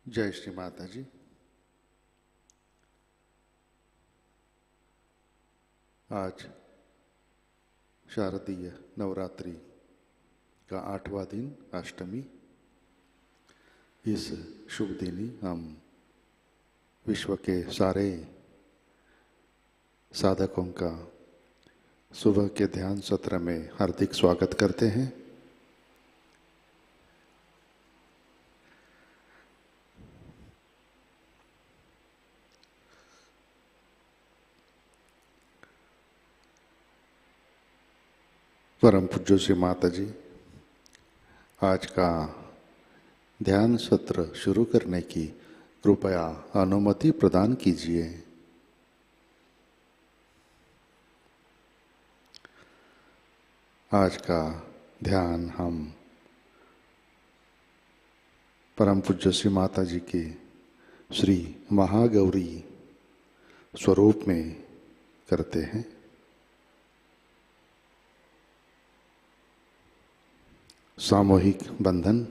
जय श्री माताजी। आज शारदीय नवरात्रि का 8वां दिन, अष्टमी। इस शुभ दिन ही हम विश्व के सारे साधकों का सुबह के ध्यान सत्र में हार्दिक स्वागत करते हैं। परम पूज्य श्री माताजी आज का ध्यान सत्र शुरू करने की कृपया अनुमति प्रदान कीजिए। आज का ध्यान हम परम पूज्य श्री माताजी के श्री महागौरी स्वरूप में करते हैं। सामूहिक बंधन।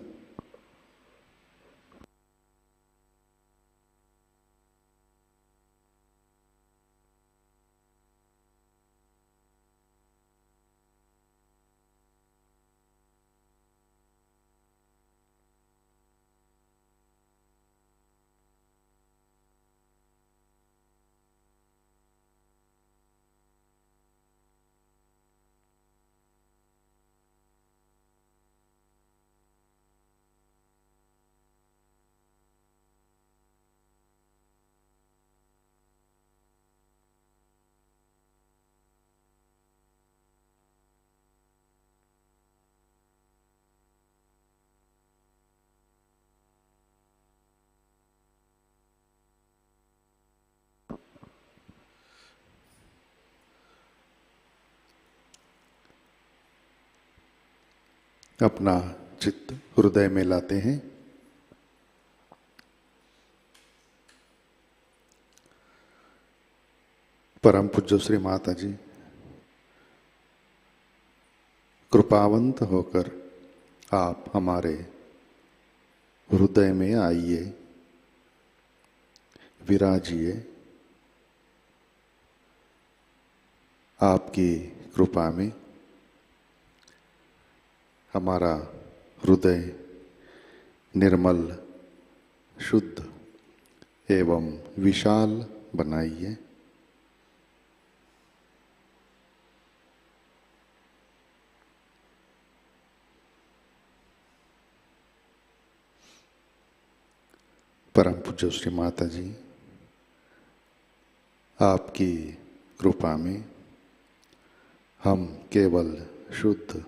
अपना चित्त हृदय में लाते हैं। परम पूज्य श्री माताजी कृपावंत होकर आप हमारे हृदय में आइए, विराजिए। आपकी कृपा में हमारा हृदय निर्मल, शुद्ध एवं विशाल बनाइए। परम पूज्य श्री माताजी आपकी कृपा में हम केवल शुद्ध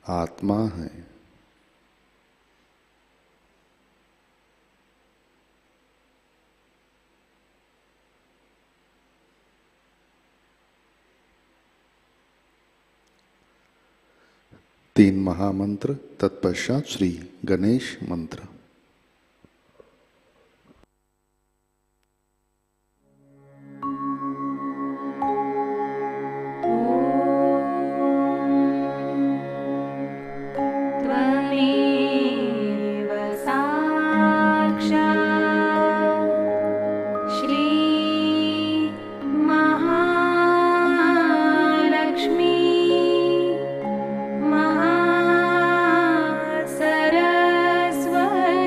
आत्मा है। तीन महामंत्र, तत्पश्चात श्री गणेश मंत्र। सरस्वती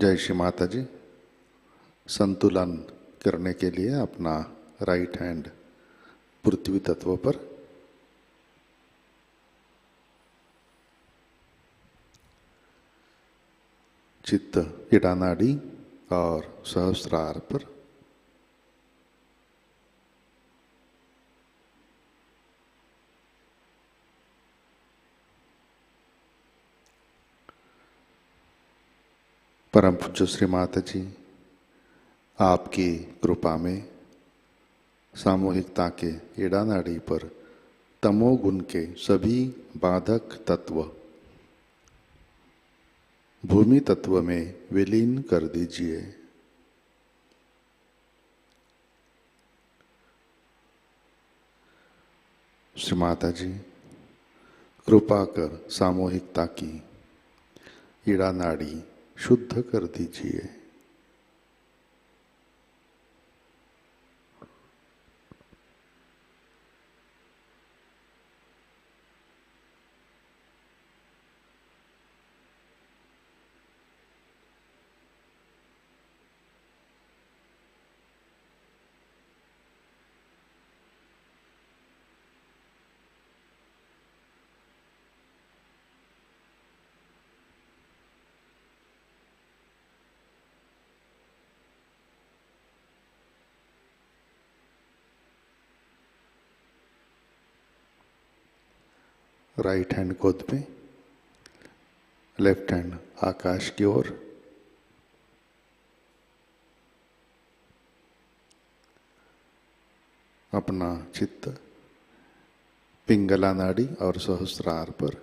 जय श्री माता जी। संतुलन करने के लिए अपना राइट हैंड पृथ्वी तत्व पर, चित्त इड़ा नाड़ी और सहस्रार पर, परम पूज्य श्री माता जी आपकी कृपा में सामूहिकता के इड़ा नाड़ी पर तमोगुण के सभी बाधक तत्व भूमि तत्व में विलीन कर दीजिए। श्री माता जी कृपा कर सामूहिकता की इड़ा नाड़ी शुद्ध कर दीजिए। राइट हैंड गोद में, लेफ्ट हैंड आकाश की ओर। अपना चित्त पिंगला नाड़ी और सहस्रार पर,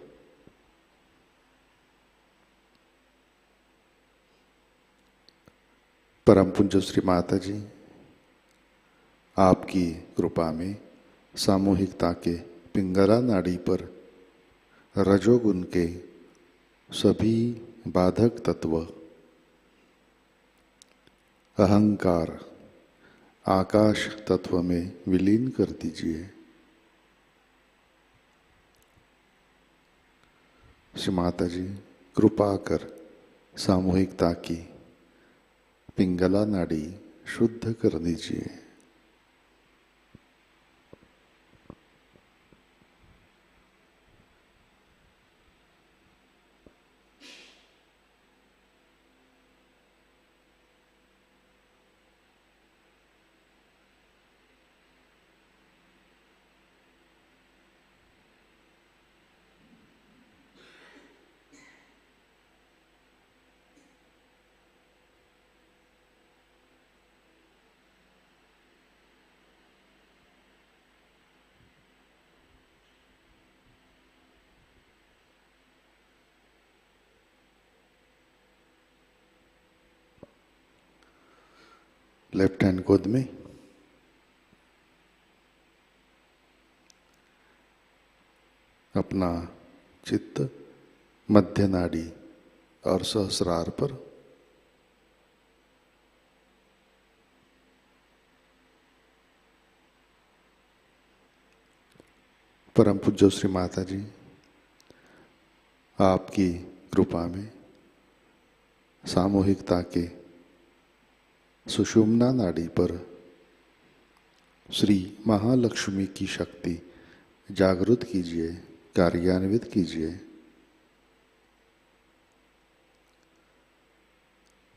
परम पूज्य श्री माता जी आपकी कृपा में सामूहिकता के पिंगला नाड़ी पर रजोगुण के सभी बाधक तत्व अहंकार आकाश तत्व में विलीन कर दीजिए। श्री माता जी कृपा कर सामूहिकता की पिंगला नाड़ी शुद्ध कर दीजिए। लेफ्ट हैंड गोद में, अपना चित्त मध्य नाड़ी और सहस्रार पर, परम पूज्य श्री माता जी आपकी कृपा में सामूहिकता के सुषुम्ना नाड़ी पर श्री महालक्ष्मी की शक्ति जागृत कीजिए, कार्यान्वित कीजिए।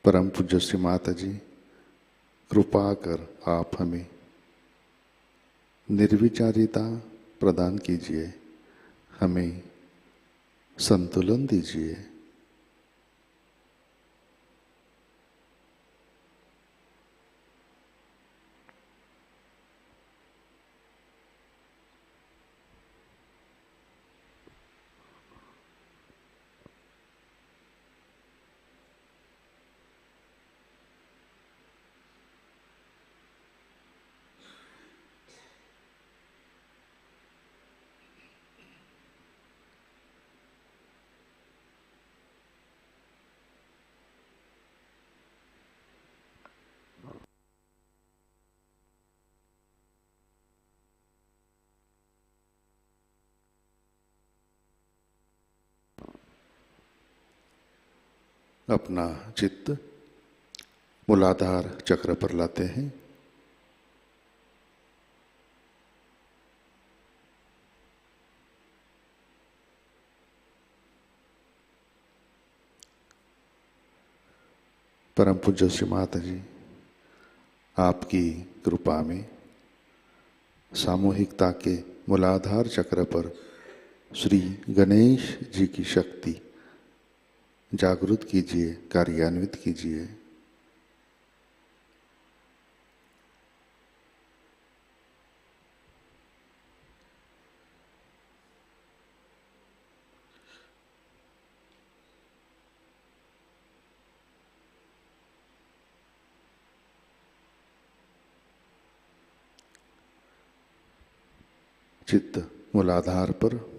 परम पूज्य श्री माता जी कृपा कर आप हमें निर्विचारिता प्रदान कीजिए, हमें संतुलन दीजिए। अपना चित्त मूलाधार चक्र पर लाते हैं। परम पूज्य श्री माताजी, आपकी कृपा में सामूहिकता के मूलाधार चक्र पर श्री गणेश जी की शक्ति जागृत कीजिए, कार्यान्वित कीजिए। चित्त मूलाधार पर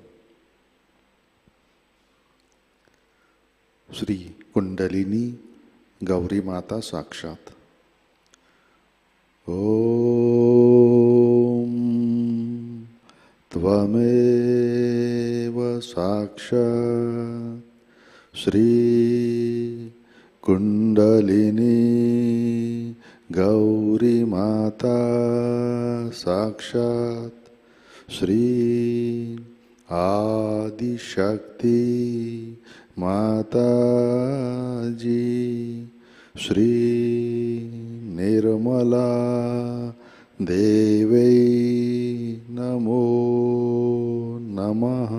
श्री कुंडलिनी गौरी माता साक्षात। ओम त्वमेव साक्षात् श्री कुंडलिनी गौरी माता साक्षात् श्री आदिशक्ति माताजी श्री निर्मला देवै नमो नमः।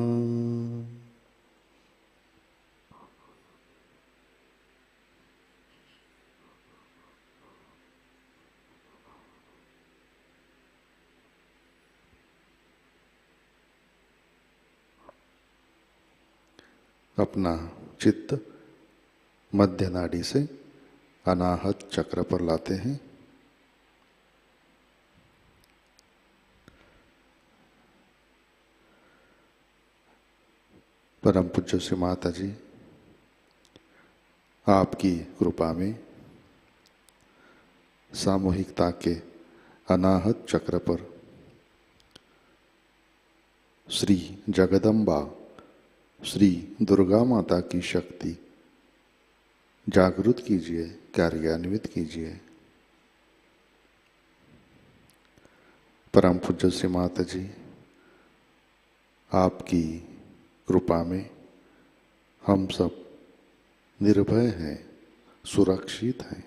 अपना चित्त मध्य नाड़ी से अनाहत चक्र पर लाते हैं। परम पूज्य श्री माता जी, आपकी कृपा में सामूहिकता के अनाहत चक्र पर श्री जगदम्बा श्री दुर्गा माता की शक्ति जागृत कीजिए, कार्यान्वित कीजिए। परम पूज्य श्री माता जी, आपकी कृपा में हम सब निर्भय हैं, सुरक्षित हैं।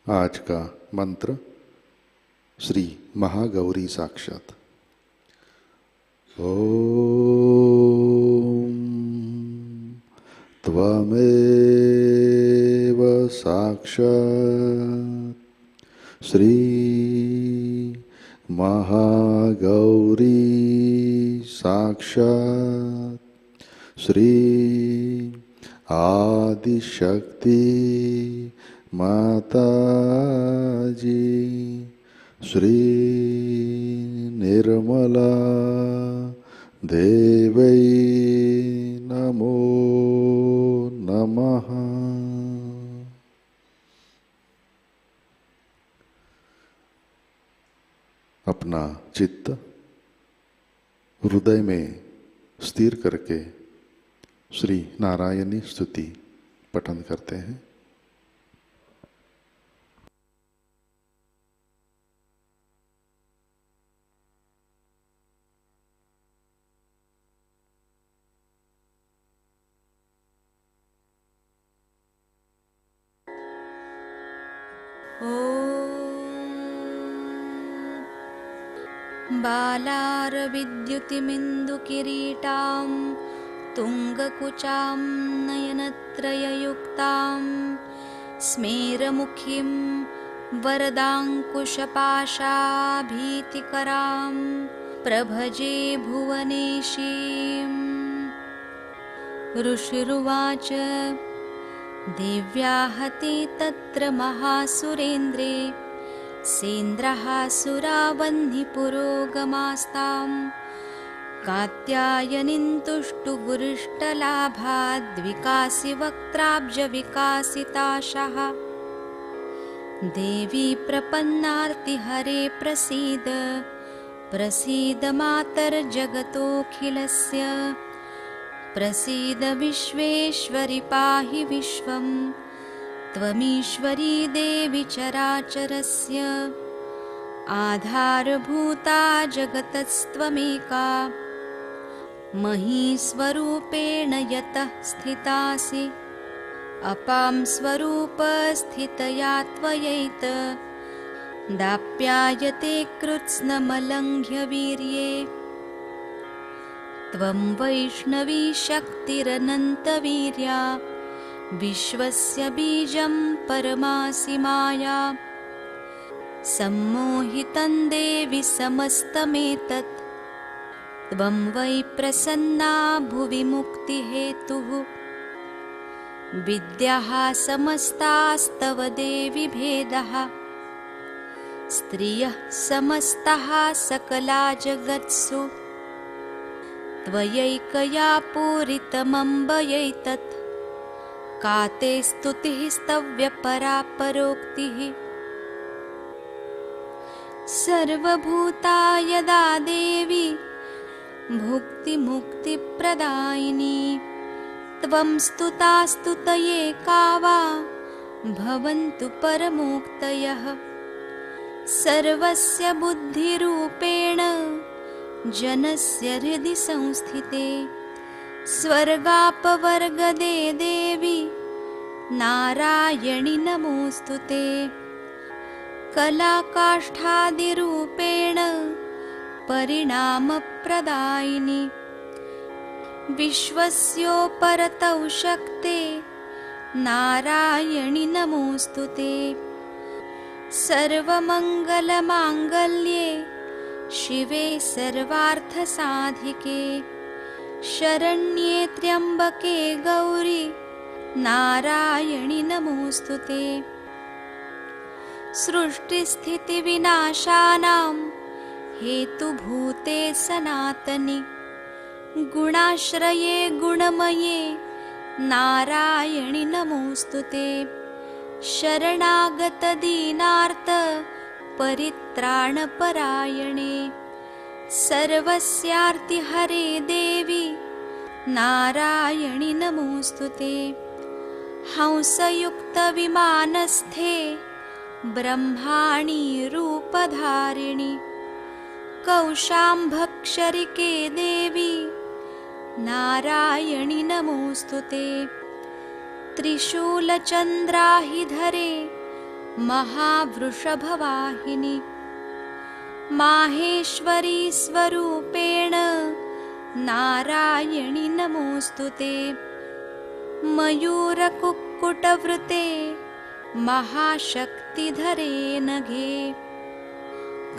आज का मंत्र श्री महागौरी साक्षात। ओम त्वमेव साक्षात् श्री महागौरी साक्षात् श्री आदिशक्ति माताजी श्री निर्मला देवै नमो नमः। अपना चित्त हृदय में स्थिर करके श्री नारायणी स्तुति पठन करते हैं। बालारविद्युतिमिन्दुकिरीटां तुङ्गकुचां नयनत्रययुक्तां स्मेरमुखीं वरदाङ्कुशपाशाभीतिकरां प्रभजे भुवनेशीम्। ऋषिरुवाच देव्याहति तत्र महासुरेन्द्रे सेन्द्रः सुरावह्निपुरोगमास्तां कात्यायनीं तुष्टुवृष्टलाभाद्विकासि वक्त्राब्जविकासिताशः देवी प्रपन्नार्तिहरे प्रसीद प्रसीद मातर्जगतोऽखिलस्य प्रसीद विश्वेश्वरि पाहि विश्वं त्वमीश्वरी देवी चराचरस्य आधारभूता जगतस्त्वमेका महीस्वरूपेण यतः स्थितासि अपां स्वरूपस्थितया त्वयैत दाप्यायते कृत्स्नमलङ्घ्य वीर्ये त्वं वैष्णवी शक्तिरनन्तवीर्या विश्वस्य बीजं परमासि माया सम्मोहितं देवि समस्तमेतत् त्वं वै प्रसन्ना भुवि मुक्तिहेतुः विद्याः समस्तास्तव देवि भेदः स्त्रियः समस्तः सकला जगत्सु त्वयैकया पूरितमम्बयैतत् का ते स्तुतिः स्तव्यपरा परोक्तिः सर्वभूता यदा देवी भुक्तिमुक्तिप्रदायिनी त्वं स्तुता स्तुतये का वा भवन्तु परमोक्तयः सर्वस्य बुद्धिरूपेण जनस्य हृदि संस्थिते स्वर्गापवर्गदे देवी नारायणि नमोऽस्तुते कलाकाष्ठादिरूपेण परिणामप्रदायिनि विश्वस्योपरतौ शक्ते नारायणि नमोऽस्तुते सर्वमङ्गलमाङ्गल्ये शिवे सर्वार्थसाधिके शरण्ये त्र्यम्बके गौरी नारायणि नमोऽस्तुते सृष्टिस्थितिविनाशानां हेतुभूते सनातनि गुणाश्रये गुणमये नारायणि नमोऽस्तुते शरणागतदीनार्त परित्राणपरायणे सर्वस्यार्तिहरे देवी नारायणि नमोऽस्तुते हंसयुक्तविमानस्थे ब्रह्माणि रूपधारिणि कौशाम्भक्षरिके देवी नारायणि नमोऽस्तुते त्रिशूलचन्द्राहिधरे महावृषभवाहिनि माहेश्वरी स्वरूपेण नारायणि नमोऽस्तुते मयूरकुक्कुटवृते महाशक्तिधरे नघे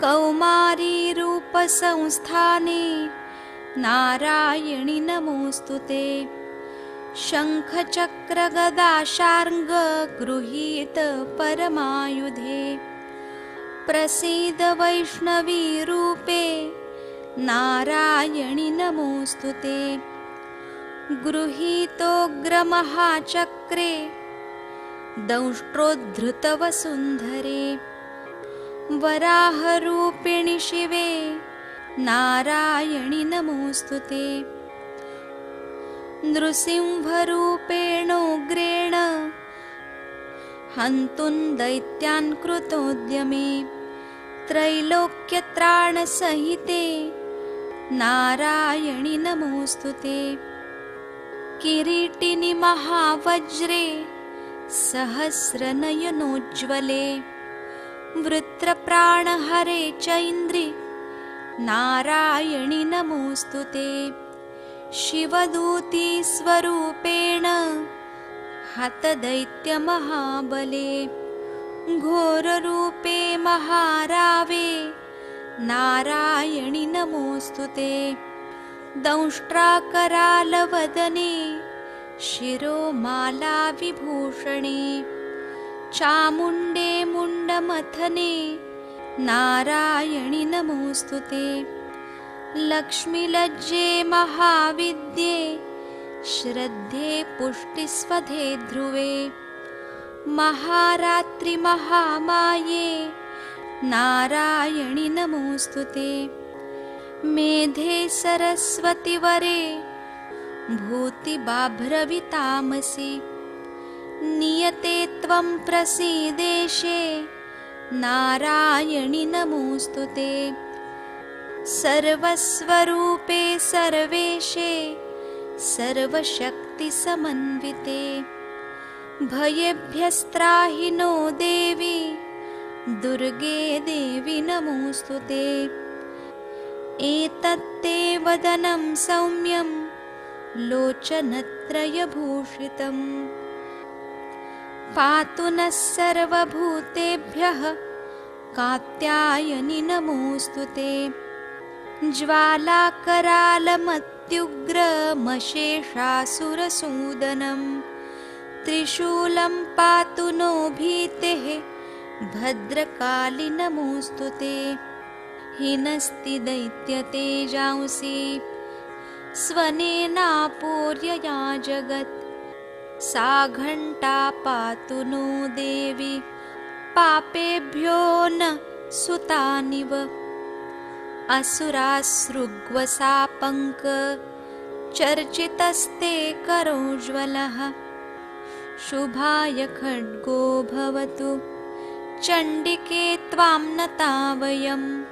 कौमारीरूपसंस्थाने नारायणि नमोऽस्तुते शङ्खचक्रगदाशार्ङ्गगृहीत परमायुधे प्रसीद वैष्णवीरूपे नारायणि नमोऽस्तुते गृहीतोग्रमहाचक्रे दंष्ट्रोद्धृतवसुन्धरे वराहरूपिणि शिवे नारायणि नमोऽस्तुते नृसिंहरूपेणोग्रेण हन्तुं दैत्यान् कृतोद्यमे त्रैलोक्यत्राणसहिते नारायणि नमोऽस्तुते किरीटिनि महावज्रे सहस्रनयनोज्ज्वले वृत्रप्राणहरे चैन्द्रि नारायणि नमोऽस्तुते शिवदूती स्वरूपेण हतदैत्यमहाबले घोररूपे महारावे नारायणि नमोऽस्तुते दंष्ट्राकरालवदने शिरोमालाविभूषणे चामुण्डे मुण्डमथने नारायणि नमोऽस्तुते लक्ष्मीलज्जे महाविद्ये श्रद्धे पुष्टिस्वधे ध्रुवे महारात्रि महामाये नारायणि नमोऽस्तुते। मेधे सरस्वति वरे भूतिबाभ्रवितामसि। नियते त्वं प्रसीदेशे नारायणि नमोऽस्तुते। सर्वस्वरूपे सर्वेशे सर्वशक्तिसमन्विते। भयेभ्यस्त्राहि नो देवी दुर्गे देवी नमोऽस्तुते। एतत्ते वदनं सौम्यं लोचनत्रयभूषितम्। पातु नः सर्वभूतेभ्यः कात्यायनि नमोऽस्तुते। ज्वालाकरालमत्युग्रमशेषासुरसूदनं। त्रिशूलं पातु नो भीतेः भद्रकाली नमोऽस्तुते। हिनस्ति दैत्यतेजांसि स्वनेनापूर्यया जगत्। सा घण्टा पातु नो देवी पापेभ्यो न सुतानिव। असुरासृग्वसापङ्क चर्चितस्ते करोज्ज्वलः। शुभाय खड्गो भवतु चण्डिके त्वां नता वयम्।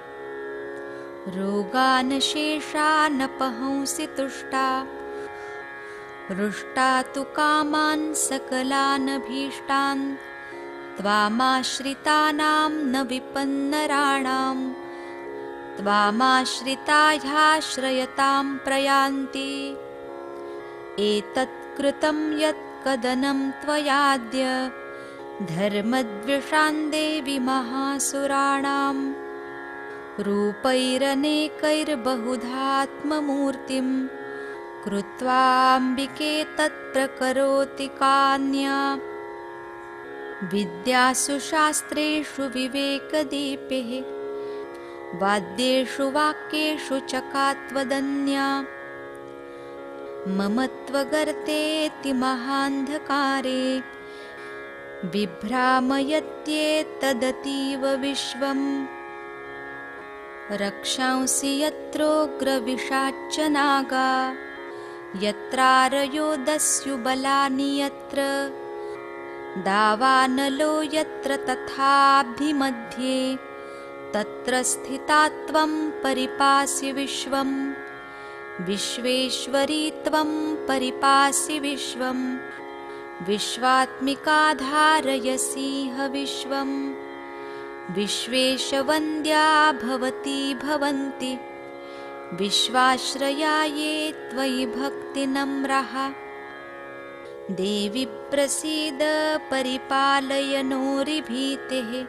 रोगानशेषानपहंसि तुष्टा। रुष्टा तु कामान् सकलानभीष्टान्। त्वामाश्रितानां न विपन्नराणां। त्वामाश्रिता ह्याश्रयतां प्रयान्ति। एतत्कृतं यत्कदनं त्वयाद्य धर्मद्विषां देवि महासुराणां। रूपैरनेकैर्बहुधात्ममूर्तिं कृत्वाम्बिके तत्प्रकरोति कान्या। विद्यासु शास्त्रेषु विवेकदीपिः वाद्येषु वाक्येषु चकात्वदन्या। मम त्वगर्तेति महान्धकारे बिभ्रामयत्येतदतीव विश्वम्। रक्षांसि यत्रोग्रविषाच्च नागा यत्रारयो दस्युबलानि यत्र। दावानलो यत्र तथाभिमध्ये तत्र स्थिता त्वं परिपासि विश्वम्। विश्वेश्वरी त्वं परिपासि विश्वम्। विश्वात्मिका धारयसीह विश्वम्। विश्वेशवन्द्या भवती भवन्ति विश्वाश्रया ये त्वयि भक्तिनम्राः। देवि प्रसीद परिपालय नोरिभीतिः।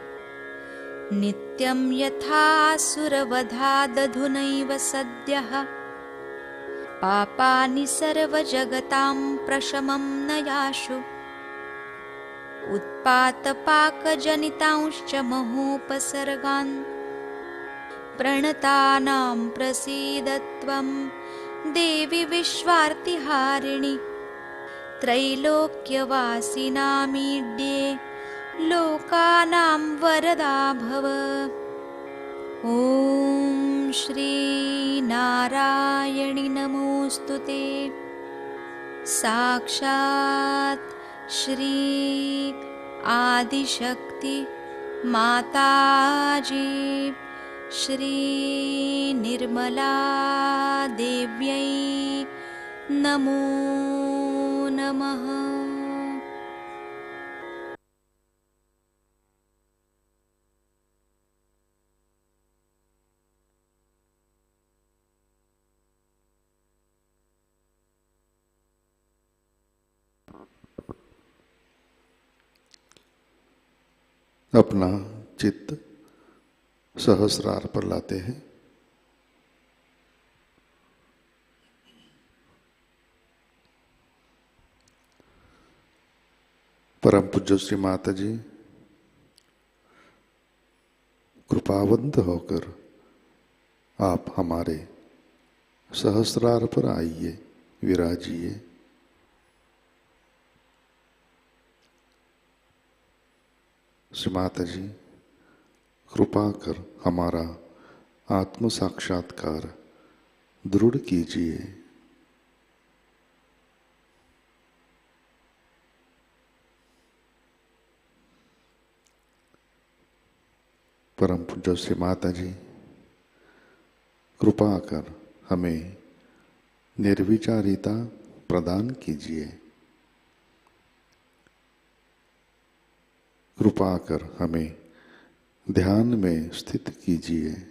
नित्यं यथासुरवधादधुनैव सद्यः। पापानि सर्वजगतां प्रशमं न याशु। उत्पातपाकजनितांश्च महोपसर्गान्। प्रणतानां प्रसीद त्वं देवि विश्वार्तिहारिणि। त्रैलोक्यवासिनामीड्ये लोकानां वरदा भव। ॐ श्री नारायणि नमोऽस्तुते। साक्षात् श्री आदिशक्ति माताजी श्री निर्मला देव्यै नमो नमः। अपना चित्त सहस्रार पर लाते हैं। परम पूज्य श्री माताजी कृपावंत होकर आप हमारे सहस्रार पर आइए, विराजिए। श्री माता जी, कृपा कर हमारा आत्म साक्षात्कार दृढ़ कीजिए। परम पूज्य श्री माता जी, कृपा कर हमें निर्विचारिता प्रदान कीजिए। कृपा कर हमें ध्यान में स्थित कीजिए।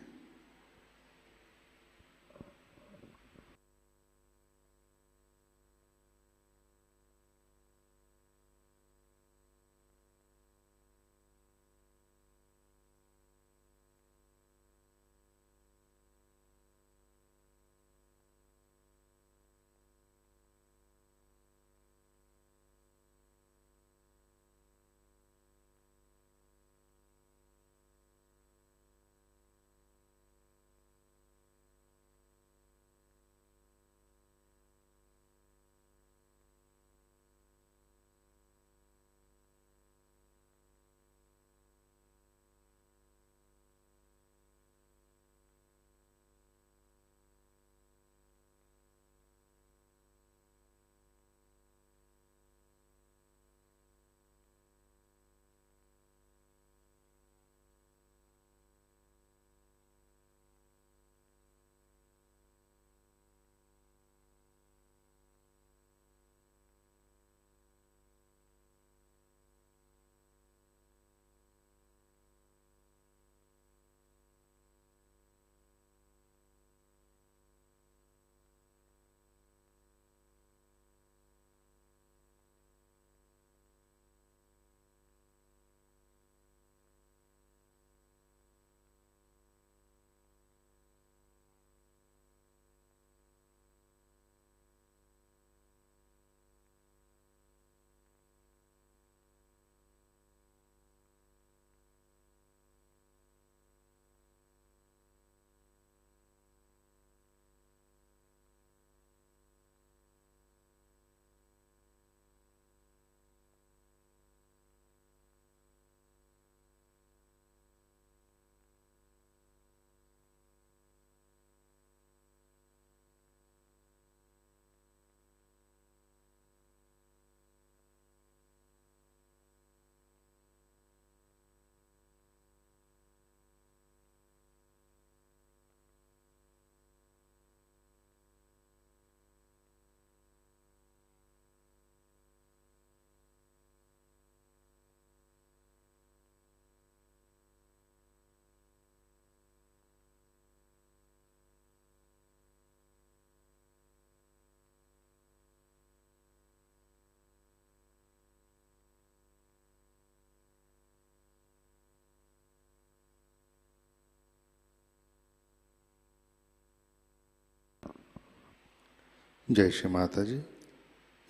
जय श्री माता जी।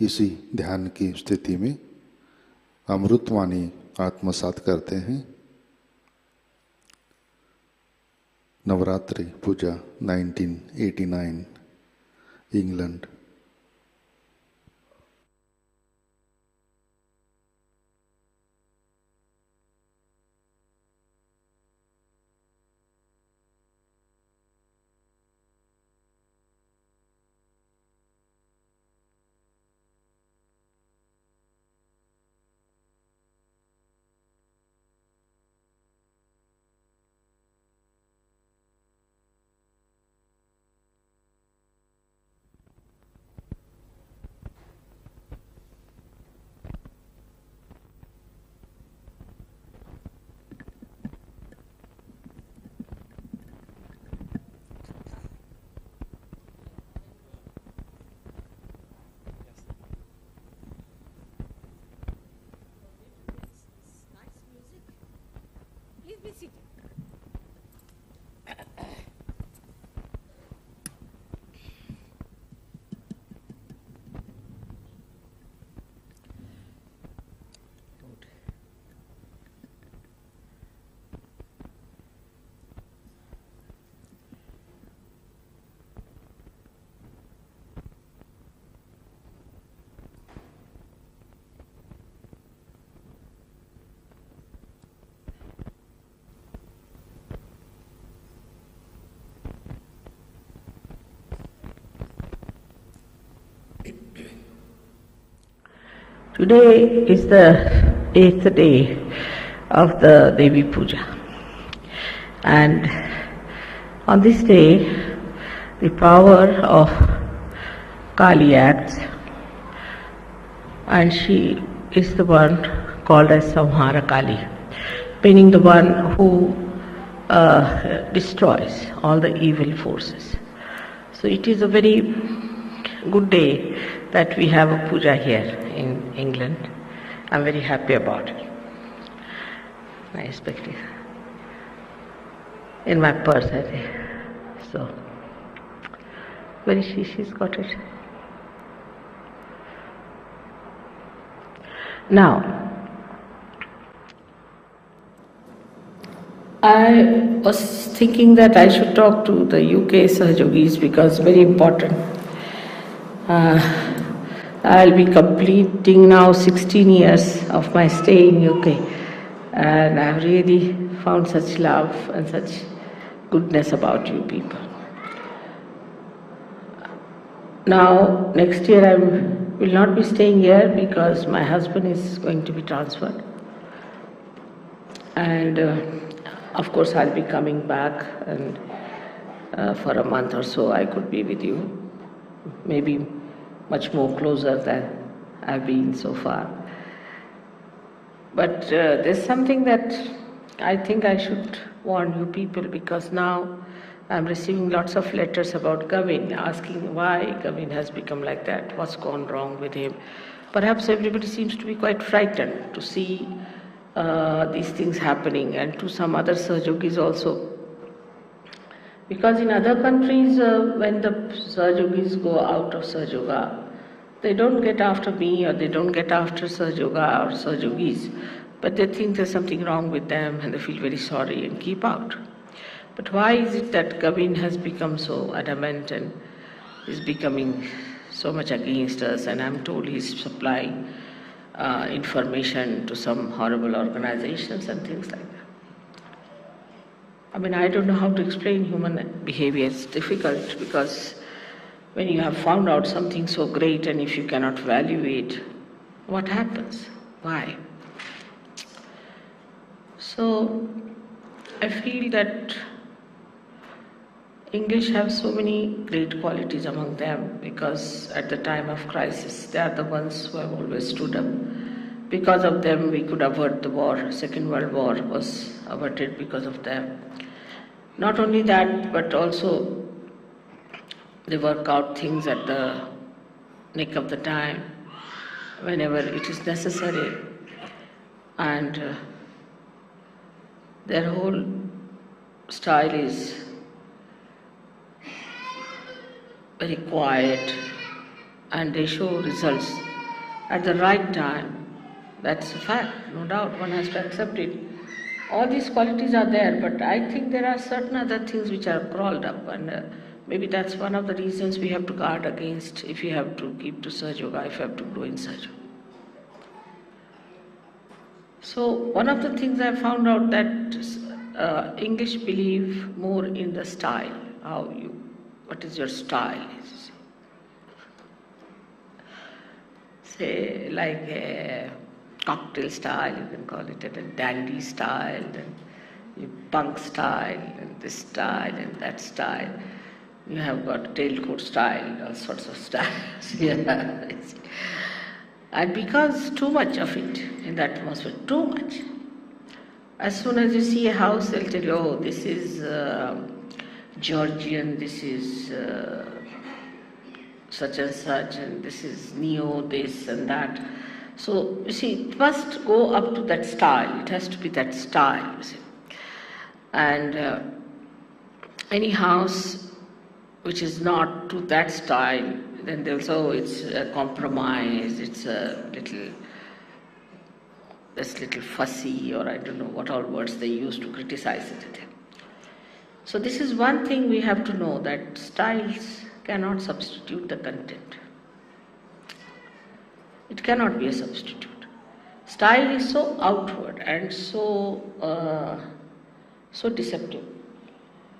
इसी ध्यान की स्थिति में अमृतवाणी आत्मसात करते हैं। नवरात्रि पूजा 1989 England. Today is the 8th day of the Devi Puja, and on this day the power of Kali acts, and she is the one called as Samhara Kali, meaning the one who destroys all the evil forces. So it is a very good day that we have a puja here in England. I'm very happy about it. I expect it in my purse, I think. So, where is she? She's got it. Now, I was thinking that I should talk to the UK Sahajogis because very important. I'll be completing now 16 years of my stay in UK, and I've really found such love and such goodness about you people. Now, next year I will not be staying here because my husband is going to be transferred, and of course I'll be coming back, and for a month or so I could be with you, maybe much more closer than I've been so far. But there's something that I think I should warn you people, because now I'm receiving lots of letters about Gavin, asking why Gavin has become like that, what's gone wrong with him. Perhaps everybody seems to be quite frightened to see these things happening, and to some other Sahajogis also. Because in other countries, when the Sahajogis go out of Sahajayoga, they don't get after me, or they don't get after Sahajayoga or Sahajogis, but they think there's something wrong with them and they feel very sorry and keep out. But why is it that Gavin has become so adamant and is becoming so much against us, and I'm told he's supplying information to some horrible organizations and things like that? I mean, I don't know how to explain human behavior. It's difficult, because when you have found out something so great and if you cannot value it, what happens? Why? So, I feel that English have so many great qualities among them, because at the time of crisis, they are the ones who have always stood up. Because of them, we could avert the war. Second World War was averted because of them. Not only that, but also they work out things at the nick of the time, whenever it is necessary. And their whole style is very quiet, and they show results at the right time. That's a fact, no doubt, one has to accept it. All these qualities are there, but I think there are certain other things which are crawled up, and maybe that's one of the reasons we have to guard against, if you have to keep to Sahajayoga, if you have to grow in Sahajayoga. So one of the things I found out that English believe more in the style, what is your style? Say, like a cocktail style, you can call it, a dandy style, and punk style, and this style, and that style. You have got tailcoat style, all sorts of styles. Yeah. And because too much of it in the atmosphere, too much. As soon as you see a house, they'll tell you, oh, this is Georgian, this is such and such, and this is neo, this and that. So, you see, it must go up to that style. It has to be that style, you see. And any house which is not to that style, then they'll say, oh, it's a compromise, it's a little fussy, or I don't know what all words they use to criticize it. So this is one thing we have to know, that styles cannot substitute the content. It cannot be a substitute. Style is so outward and so deceptive.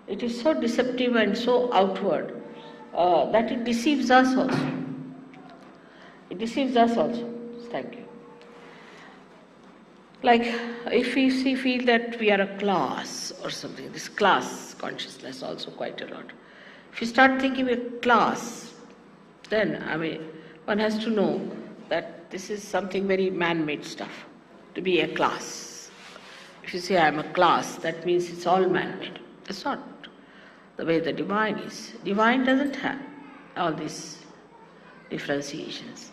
It is so deceptive and so outward that it deceives us also. It deceives us also. Thank you. Like if we feel that we are a class or something, this class consciousness also quite a lot. If you start thinking we're class, then one has to know that this is something very man-made stuff, to be a class. If you say I'm a class, that means it's all man-made. That's not the way the divine is. Divine doesn't have all these differentiations.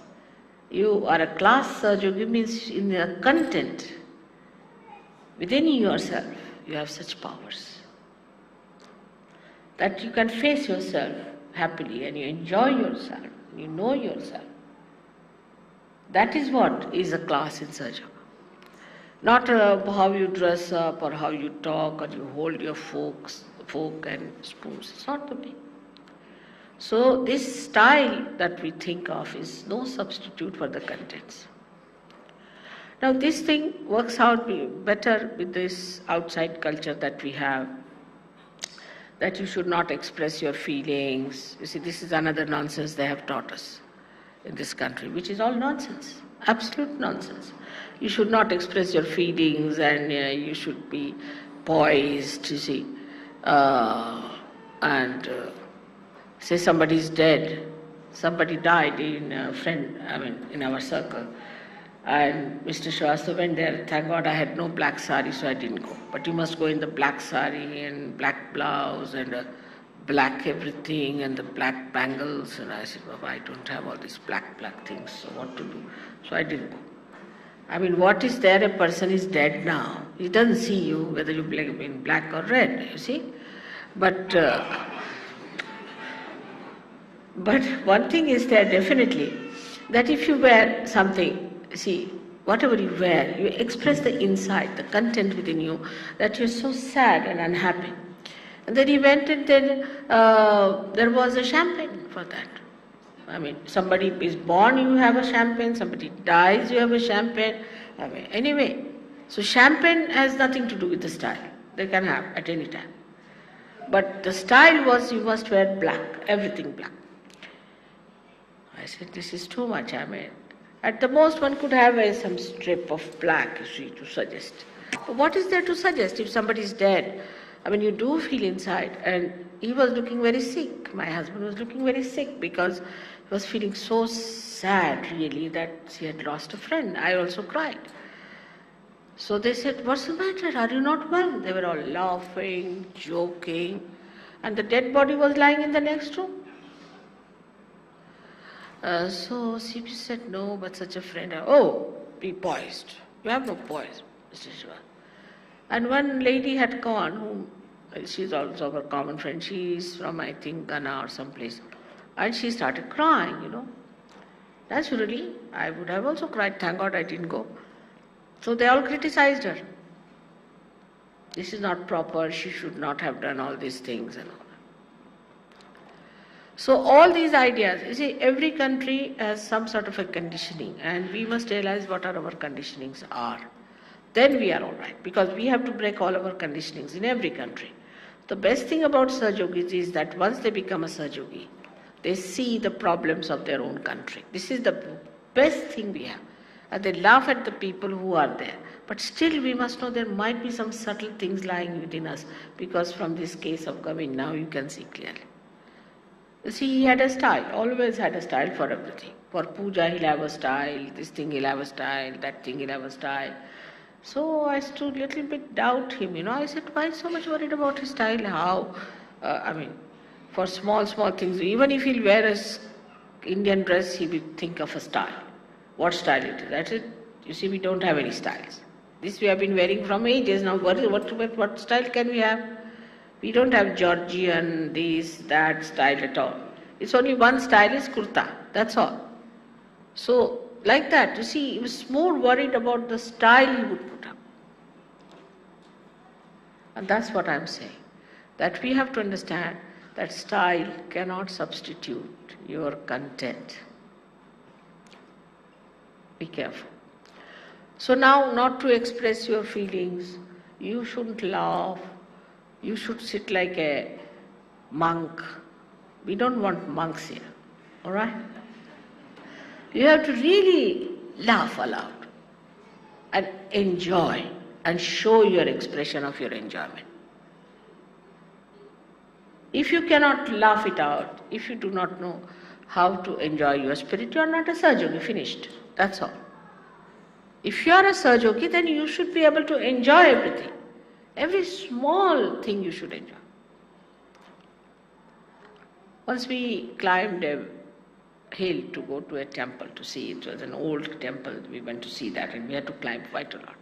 You are a class Sahajayogi means in the content, within yourself, you have such powers that you can face yourself happily and you enjoy yourself, you know yourself. That is what is a class in Sahajayoga. Not how you dress up or how you talk or you hold your fork and spoons. It's not the way. So this style that we think of is no substitute for the contents. Now this thing works out better with this outside culture that we have, that you should not express your feelings. You see, this is another nonsense they have taught us in this country, which is all nonsense, absolute nonsense. You should not express your feelings and you should be poised, you see, say somebody is dead, somebody died in in our circle, and Mr. Shrivastava went there. Thank God I had no black sari, so I didn't go. But you must go in the black sari and black blouse and black everything and the black bangles. And I said, Baba, I don't have all these black things, so what to do? So I didn't go. What is there? A person is dead now. He doesn't see you, whether you in black or red, you see. But one thing is there definitely, that if you wear something, see, whatever you wear, you express the inside, the content within you, that you're so sad and unhappy. And then he went and then there was a champagne for that. Somebody is born, you have a champagne, somebody dies, you have a champagne. Anyway, so champagne has nothing to do with the style. They can have at any time. But the style was you must wear black, everything black. I said, this is too much. At the most one could have some strip of black, you see, to suggest. But what is there to suggest if somebody is dead? You do feel inside. And he was looking very sick. My husband was looking very sick because he was feeling so sad, really, that he had lost a friend. I also cried. So they said, what's the matter? Are you not well? They were all laughing, joking. And the dead body was lying in the next room. So CP said, no, but such a friend. Oh, be poised. You have no poise, Mr. Shiva. And one lady had gone, whom she's also our common friend. She's from, I think, Ghana or someplace. And she started crying, Naturally, I would have also cried. Thank God I didn't go. So they all criticized her. This is not proper. She should not have done all these things and all. So all these ideas, you see, every country has some sort of a conditioning, and we must realize what our conditionings are. Then we are all right, because we have to break all our conditionings in every country. The best thing about Sahajogis is that once they become a Sahajogi, they see the problems of their own country. This is the best thing we have. And they laugh at the people who are there. But still we must know there might be some subtle things lying within us, because from this case of Govind now you can see clearly. You see, he had a style, always had a style for everything. For puja he'll have a style, this thing he'll have a style, that thing he'll have a style. So I stood a little bit doubt him, I said, why so much worried about his style? How? For small things, even if he'll wear an Indian dress, he will think of a style. What style it is? That's it. You see, we don't have any styles. This we have been wearing from ages now. What style can we have? We don't have Georgian, this, that style at all. It's only one style, is kurta. That's all. So, like that, you see, he was more worried about the style he would put up. And that's what I'm saying. That we have to understand that style cannot substitute your content. Be careful. So now, not to express your feelings, you shouldn't laugh. You should sit like a monk. We don't want monks here, all right? You have to really laugh aloud. and enjoy and show your expression of your enjoyment. If you cannot laugh it out, if you do not know how to enjoy your spirit, you are not a Sahajayogi, finished. That's all. If you are a Sahajayogi, then you should be able to enjoy everything. Every small thing you should enjoy. Once we climbed a hill to go to a temple to see. It was an old temple. We went to see that and we had to climb quite a lot.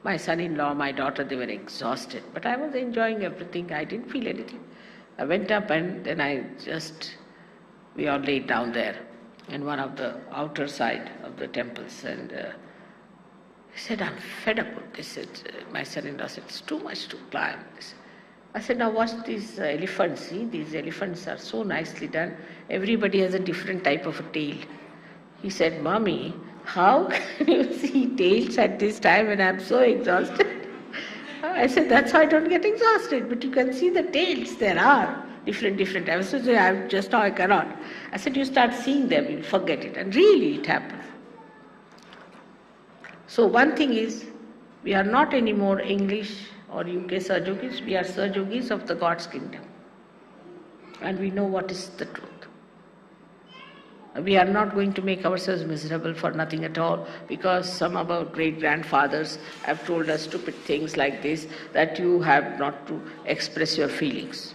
My son-in-law, my daughter, they were exhausted. But I was enjoying everything. I didn't feel anything. I went up and then we all laid down there in one of the outer side of the temples. And he said, I'm fed up with this. My son-in-law said, it's too much to climb this. I said, now watch these elephants. See, these elephants are so nicely done. Everybody has a different type of a tail. He said, Mommy, how can you see tails at this time when I'm so exhausted? I said, that's how I don't get exhausted. But you can see the tails. There are different. I was saying, just now I cannot. I said, you start seeing them, you'll forget it. And really it happened. So one thing is, we are not anymore English or UK Sahajogis, we are Sahajogis of the God's kingdom. And we know what is the truth. We are not going to make ourselves miserable for nothing at all, because some of our great-grandfathers have told us stupid things like this, that you have not to express your feelings.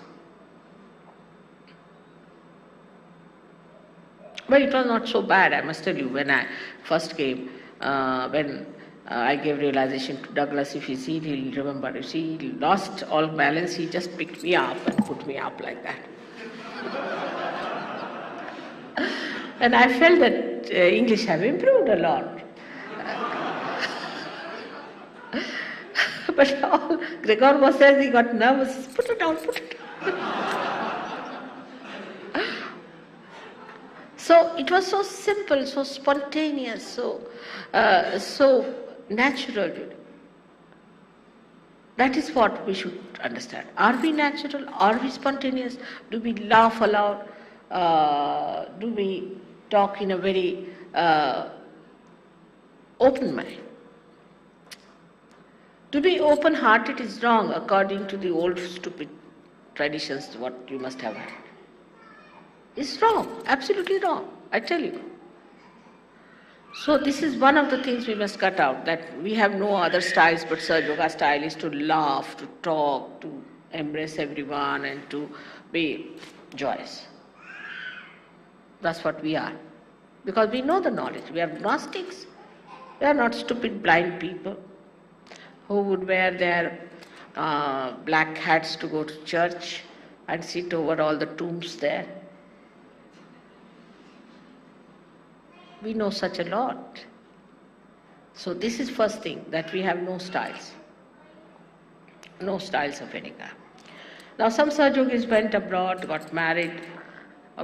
But it was not so bad, I must tell you, when I first came, when I gave realization to Douglas. If you see, he'll remember. You see, he lost all balance. He just picked me up and put me up like that. And I felt that English have improved a lot. But all Gregor was says, he got nervous. Put it down, put it down. So it was so simple, so spontaneous, so natural. That is what we should understand. Are we natural? Are we spontaneous? Do we laugh aloud? Do we talk in a very open mind? To be open-hearted is wrong according to the old stupid traditions, what you must have had. It's wrong, absolutely wrong, I tell you. So this is one of the things we must cut out, that we have no other styles but Sahajayoga style is to laugh, to talk, to embrace everyone and to be joyous. That's what we are. Because we know the knowledge. We are Gnostics. We are not stupid blind people who would wear their black hats to go to church and sit over all the tombs there. We know such a lot. So this is first thing, that we have no styles. No styles of any kind. Now some Sahajogis went abroad, got married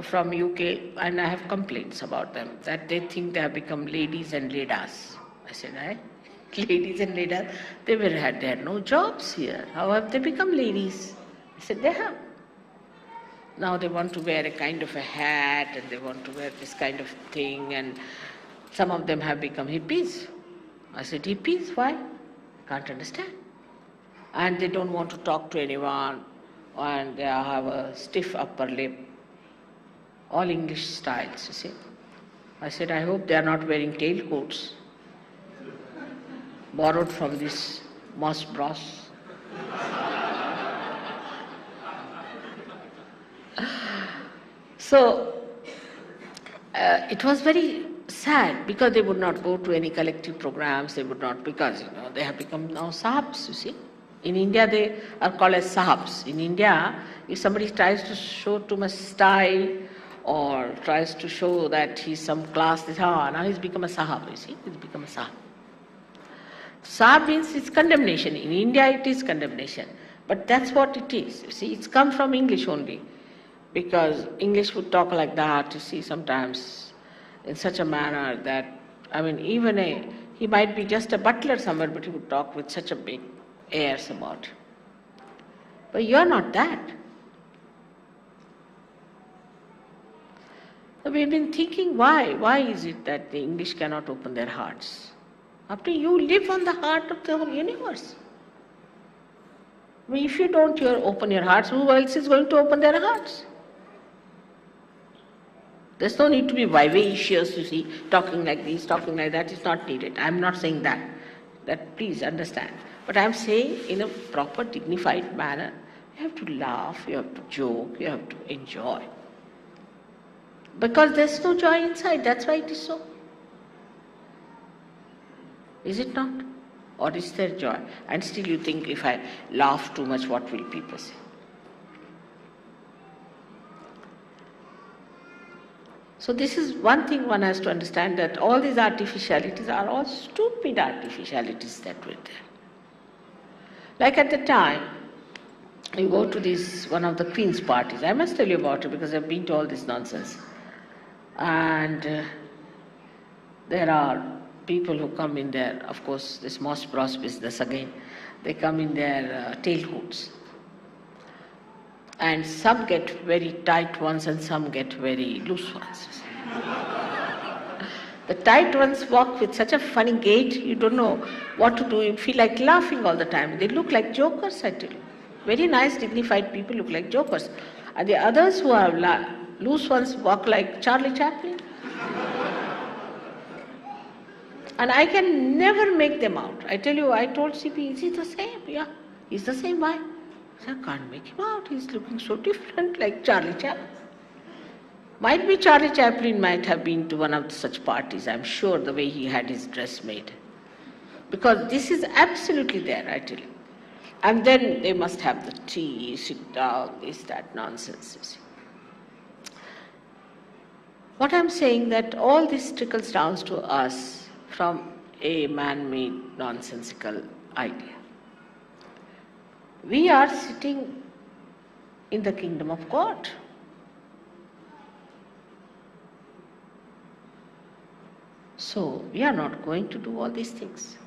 from UK, and I have complaints about them, that they think they have become ladies and ladas. I said, ladies and ladas? They had no jobs here. How have they become ladies? I said, they have. Now they want to wear a kind of a hat and they want to wear this kind of thing, and some of them have become hippies. I said, hippies? Why? Can't understand. And they don't want to talk to anyone, and they have a stiff upper lip. All English styles, you see. I said, I hope they are not wearing tailcoats borrowed from this Moss Bros. So, it was very sad, because they would not go to any collective programs, they would not, because, they have become now Sahabs, you see. In India, they are called as Sahabs. In India, if somebody tries to show too much style or tries to show that he's some class, now he's become a Sahab, you see, he's become a Sahab. Sahab means it's condemnation. In India, it is condemnation. But that's what it is. You see, it's come from English only. Because English would talk like that, you see, sometimes in such a manner that, even he might be just a butler somewhere, but he would talk with such a big airs about it. But you're not that. So we've been thinking, why? Why is it that the English cannot open their hearts? After you live on the heart of the whole universe. I mean, if you don't open your hearts, who else is going to open their hearts? There's no need to be vivacious, you see, talking like this, talking like that. It's not needed. I'm not saying that. That please understand. But I'm saying in a proper, dignified manner, you have to laugh, you have to joke, you have to enjoy. Because there's no joy inside, that's why it is so. Is it not? Or is there joy? And still you think, if I laugh too much, what will people say? So this is one thing one has to understand, that all these artificialities are all stupid artificialities that were there. Like at the time, you go to one of the Queen's parties. I must tell you about it because I've been to all this nonsense. And there are people who come in there, of course, this Moss Bros business again, they come in their tail hoods. And some get very tight ones and some get very loose ones. The tight ones walk with such a funny gait, you don't know what to do, you feel like laughing all the time. They look like jokers, I tell you. Very nice, dignified people look like jokers. And the others who are loose ones walk like Charlie Chaplin. And I can never make them out. I tell you, I told CP, is he the same? Yeah, he's the same. Why? I can't make him out. He's looking so different, like Charlie Chaplin. Might be Charlie Chaplin might have been to one of such parties, I'm sure, the way he had his dress made. Because this is absolutely there, I tell you. And then they must have the tea, sit down, this, that nonsense, you see. What I'm saying, that all this trickles down to us from a man-made nonsensical idea. We are sitting in the kingdom of God. So we are not going to do all these things.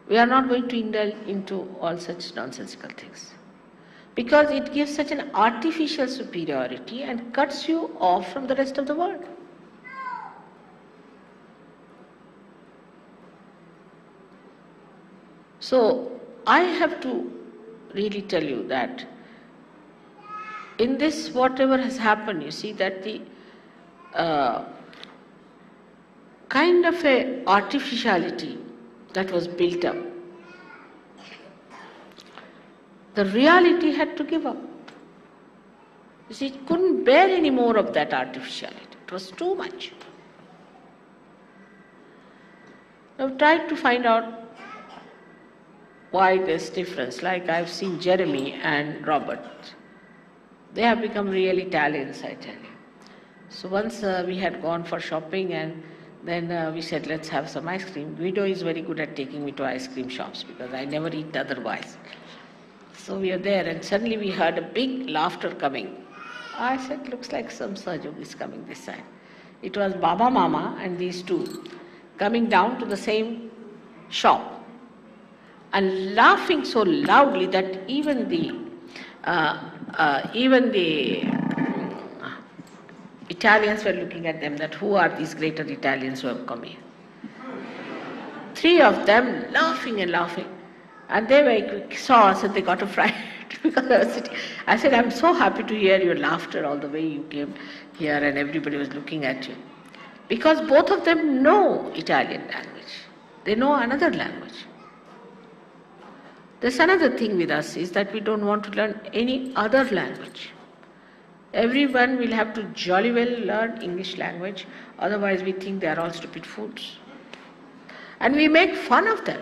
We are not going to indulge into all such nonsensical things. Because it gives such an artificial superiority and cuts you off from the rest of the world. So I have to really tell you that in this whatever has happened, you see that the kind of a artificiality that was built up, the reality had to give up. You see, it couldn't bear any more of that artificiality. It was too much. I've tried to find out why there's difference. Like I've seen Jeremy and Robert. They have become real Italians, I tell you. So once we had gone for shopping and then we said, let's have some ice cream. Guido is very good at taking me to ice cream shops because I never eat otherwise. So we are there and suddenly we heard a big laughter coming. I said, looks like some Sahajayoga is coming this side. It was Baba Mama and these two coming down to the same shop and laughing so loudly that even the Italians were looking at them, that who are these greater Italians who have come here? Three of them laughing and laughing. And they saw us and they got a fright because I was sitting. I said, I'm so happy to hear your laughter all the way you came here and everybody was looking at you. Because both of them know Italian language. They know another language. There's another thing with us is that we don't want to learn any other language. Everyone will have to jolly well learn English language, otherwise we think they are all stupid fools. And we make fun of them.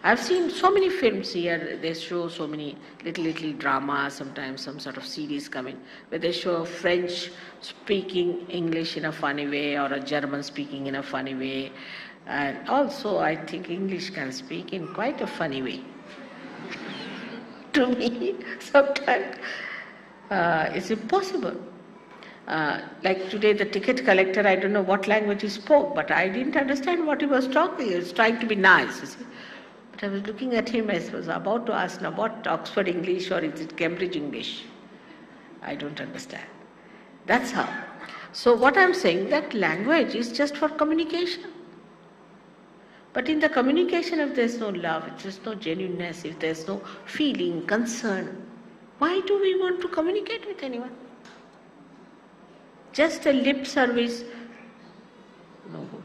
I've seen so many films here, they show so many little dramas, sometimes some sort of series coming, where they show a French speaking English in a funny way or a German speaking in a funny way. And also I think English can speak in quite a funny way. To me, sometimes it's impossible. Like today, the ticket collector, I don't know what language he spoke, but I didn't understand what he was talking. He was trying to be nice, you see. But I was looking at him, I was about to ask, now what, Oxford English or is it Cambridge English? I don't understand. That's how. So what I'm saying, that language is just for communication. But in the communication, if there's no love, if there's no genuineness, if there's no feeling, concern, why do we want to communicate with anyone? Just a lip service, no good.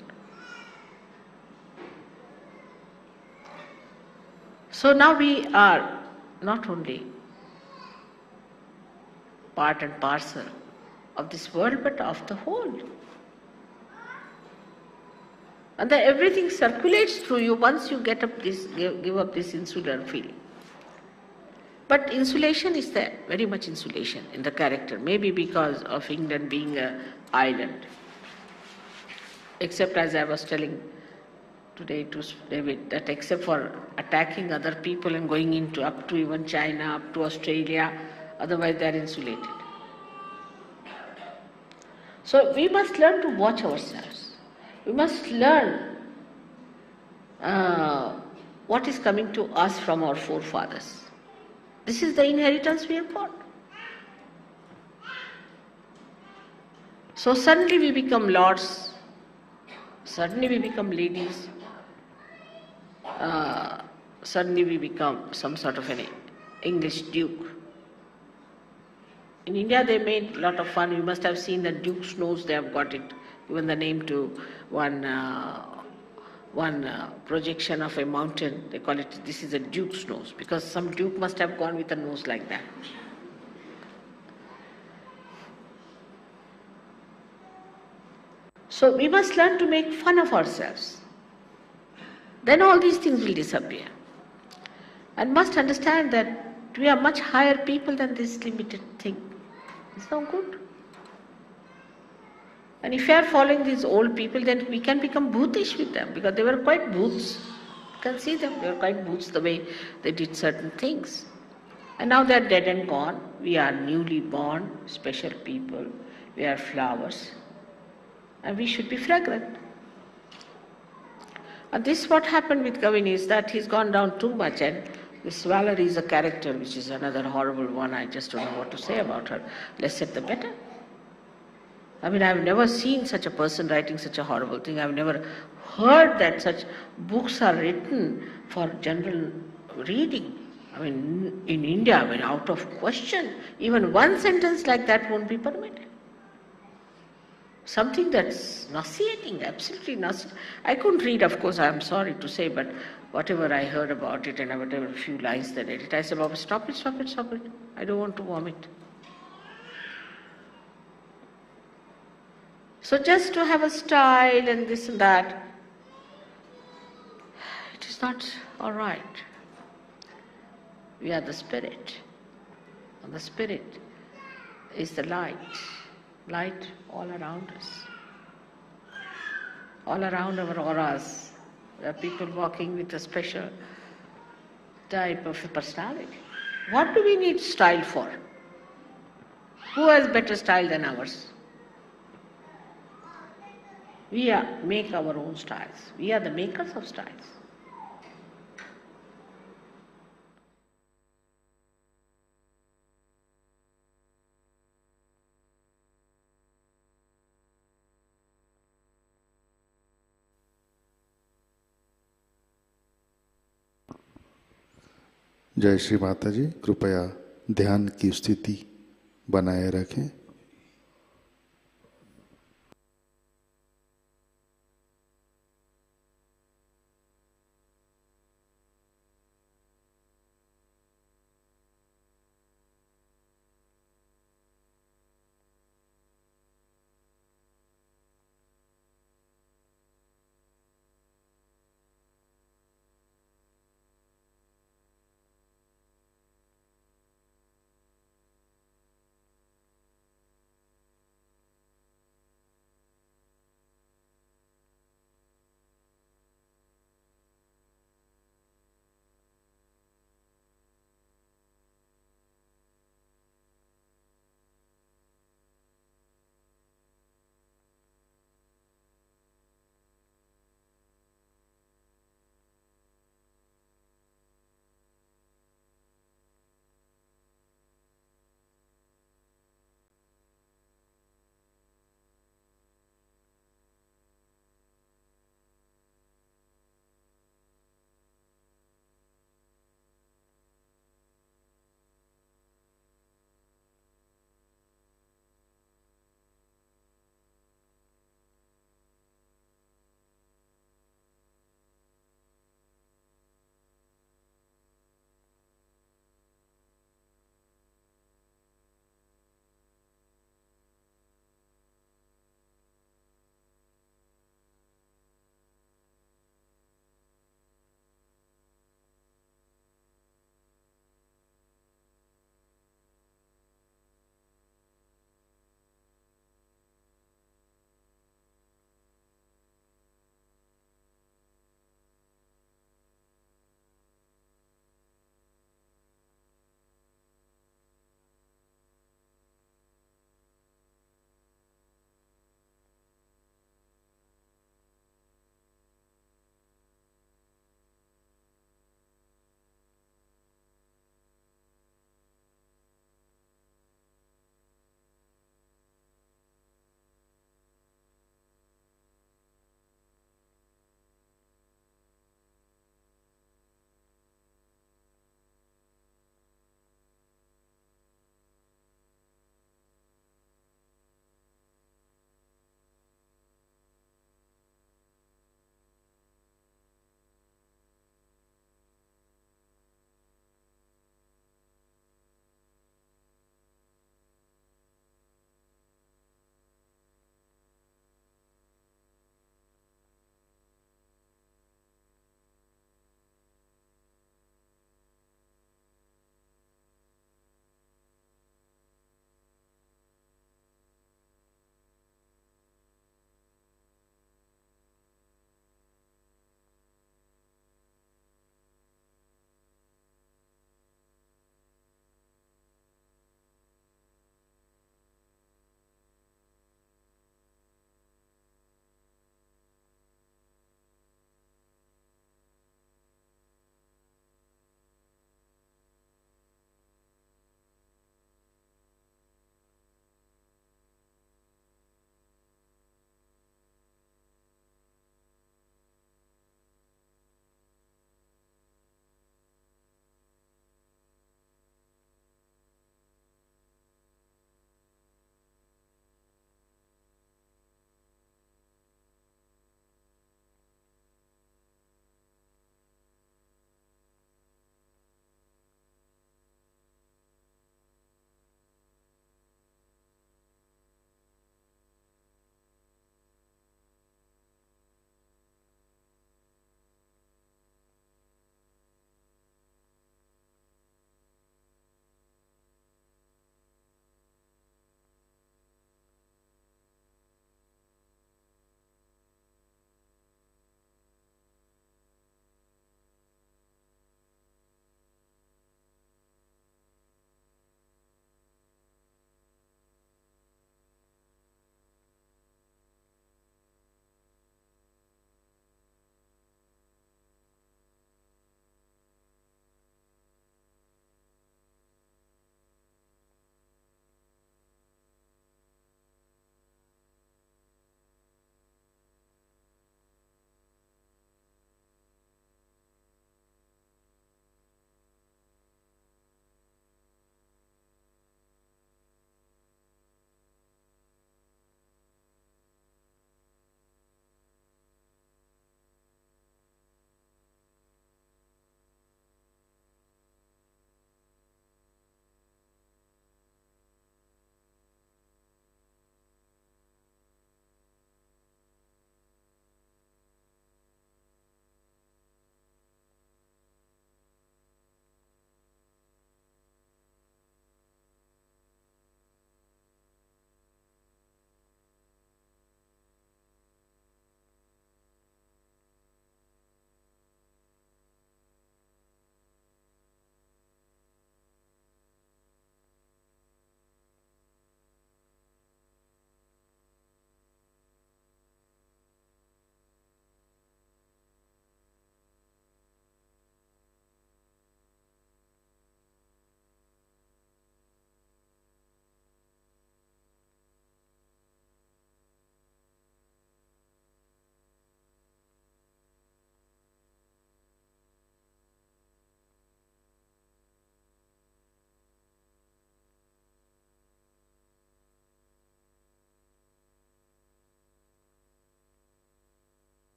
So now we are not only part and parcel of this world, but of the whole. And then everything circulates through you once you get up this, give up this insular feeling. But insulation is there, very much insulation in the character, maybe because of England being an island. Except, as I was telling today to David, that except for attacking other people and going into up to even China, up to Australia, otherwise they are insulated. So we must learn to watch ourselves. We must learn what is coming to us from our forefathers. This is the inheritance we have got. So suddenly we become lords, suddenly we become ladies, suddenly we become some sort of an English duke. In India they made a lot of fun. You must have seen the duke's nose, they have got it, given the name to one projection of a mountain. They call it, this is a duke's nose, because some duke must have gone with a nose like that. So we must learn to make fun of ourselves. Then all these things will disappear. And must understand that we are much higher people than this limited thing. It's no good. And if we are following these old people, then we can become bhutish with them, because they were quite bhoots. You can see them, they were quite bhoots the way they did certain things. And now they are dead and gone. We are newly born, special people. We are flowers. And we should be fragrant. And this what happened with Gavin is that he's gone down too much, and this Valerie is a character which is another horrible one. I just don't know what to say about her. Less said the better. I mean, I've never seen such a person writing such a horrible thing. I've never heard that such books are written for general reading. I mean, in India, I mean, out of question, even one sentence like that won't be permitted. Something that's nauseating, absolutely nauseating. I couldn't read, of course, I'm sorry to say, but whatever I heard about it and whatever few lines they read it, I said, Baba, stop it, stop it, stop it. I don't want to vomit. So just to have a style and this and that, it is not all right. We are the spirit. And the spirit is the light. Light all around us. All around our auras. There are people walking with a special type of personality. What do we need style for? Who has better style than ours? We make our own styles. We are the makers of styles. जय श्री माता जी, कृपया ध्यान की स्थिति बनाए रखें।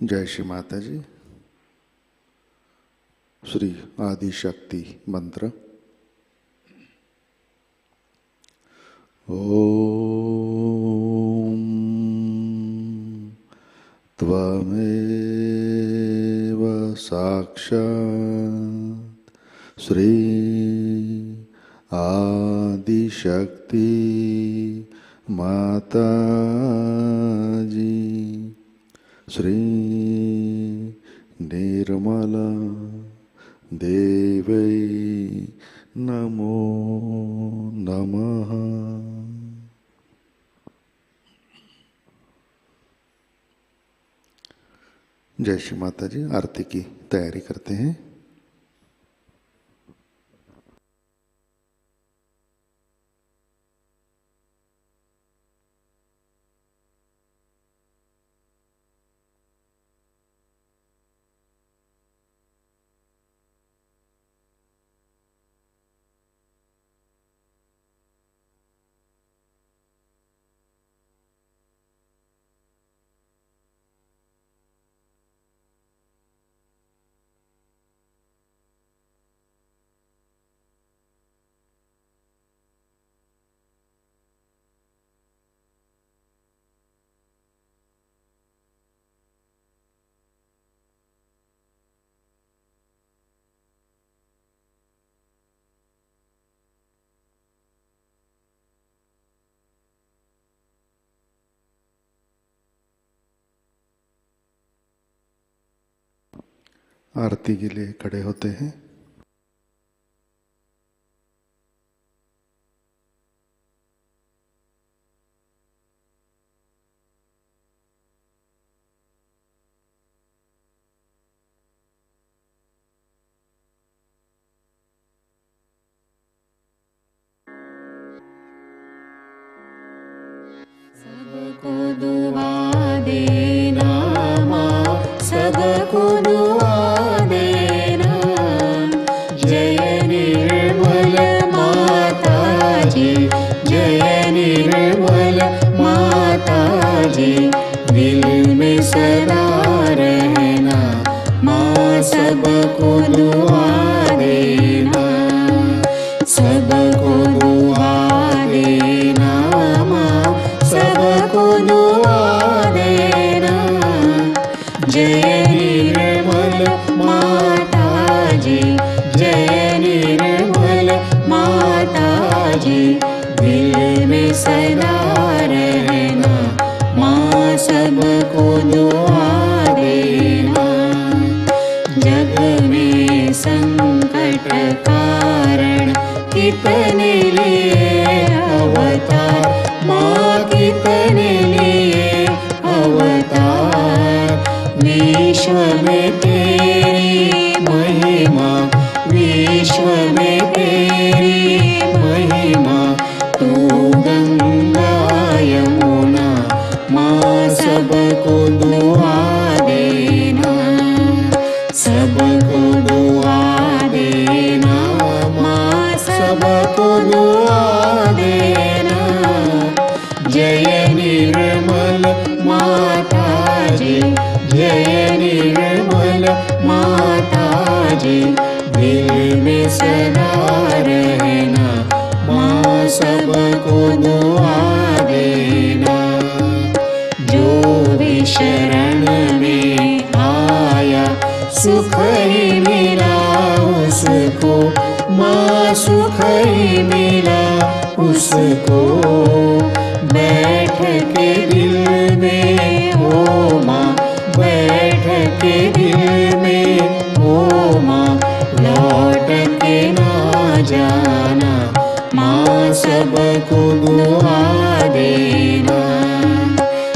जय श्री माता जी। श्री आदि शक्ति मंत्र। ओम त्वमेव साक्षात् श्री आदि शक्ति माताजी श्री निर्मला देवै नमो नमः। जय श्री माता जी। आरती की तैयारी करते हैं। आरती के लिए खड़े होते हैं। सबको दुआ देना माँ, सबको दुआ देना। जय निर्मल माता जी, जय निर्मल माता जी। दिल में सदा रहना माँ, सबको दुआ देना। सबको दुआ देना माँ, सबको दुआ देना। जय निर्मल माता जी, जय निर्मल माता जी। दिल में सदा रहना माँ, सबको दुआ देना। जग में संकट कारण कितने लिए अवतार माँ, कितने लिए अवतार। विश्व में तेरी महिमा, विश्व में तेरी महिमा। तू गंगा यमुना माँ, सबको दुआ देना। सबको दुआ देना माँ, सबको दुआ देना। जय निर्मल माता जी, जय निर्मल माता जी। दिल में सदा रहना माँ, सबको दुआ देना। जो भी शरण में आया सुख ही मिला उसको माँ, सुख ही मिला उसको। बैठ के दिल में हो माँ, बैठ के दिल में हो माँ। लौट के ना जाना माँ, सबको दुआ देना।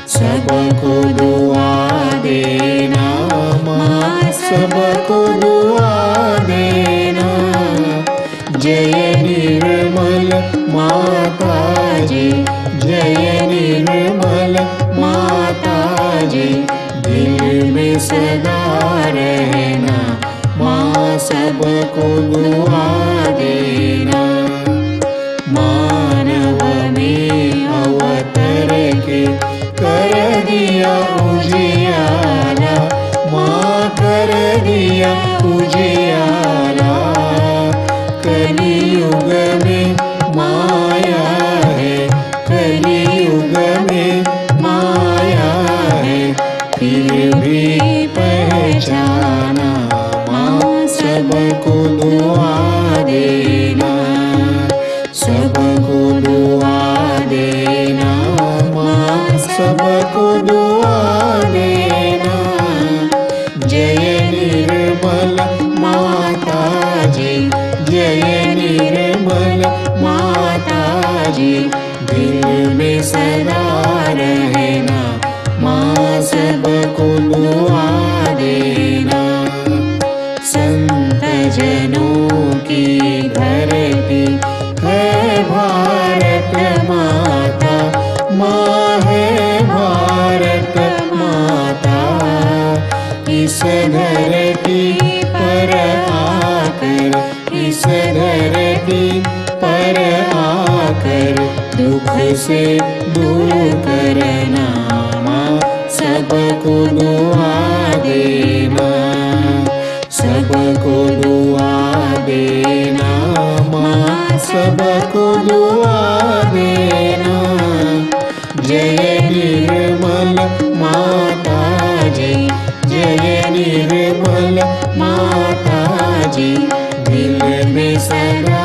सबको दुआ देना माँ, सबको दुआ देना। जय निर्मल माता जी, जय निर्मल माता जी। दिल में सदा रहना माँ, सबको दुआ देना। मानव में अवतर के कर दिया उजियारा कलियुग में माया है, कलियुग में माया है, फिर भी पहचाना माँ सबको दुआ देना, सबको दुआ देना माँ सबको दुआ देना। जय निर्मल माताजी, जय निर्मल माताजी, दिल में सदा रहना माँ सबको दुआ देना। संत जनों की धरती है भारत माता, माँ है भारत माता। इस धरती पर आकर, इस धरती पर आकर दुख से दूर करना माँ सबको दुआ देना, सबको दुआ देना माँ सबको दुआ देना। जय निर्मल माताजी, जय निर्मल माताजी, दिल में सदा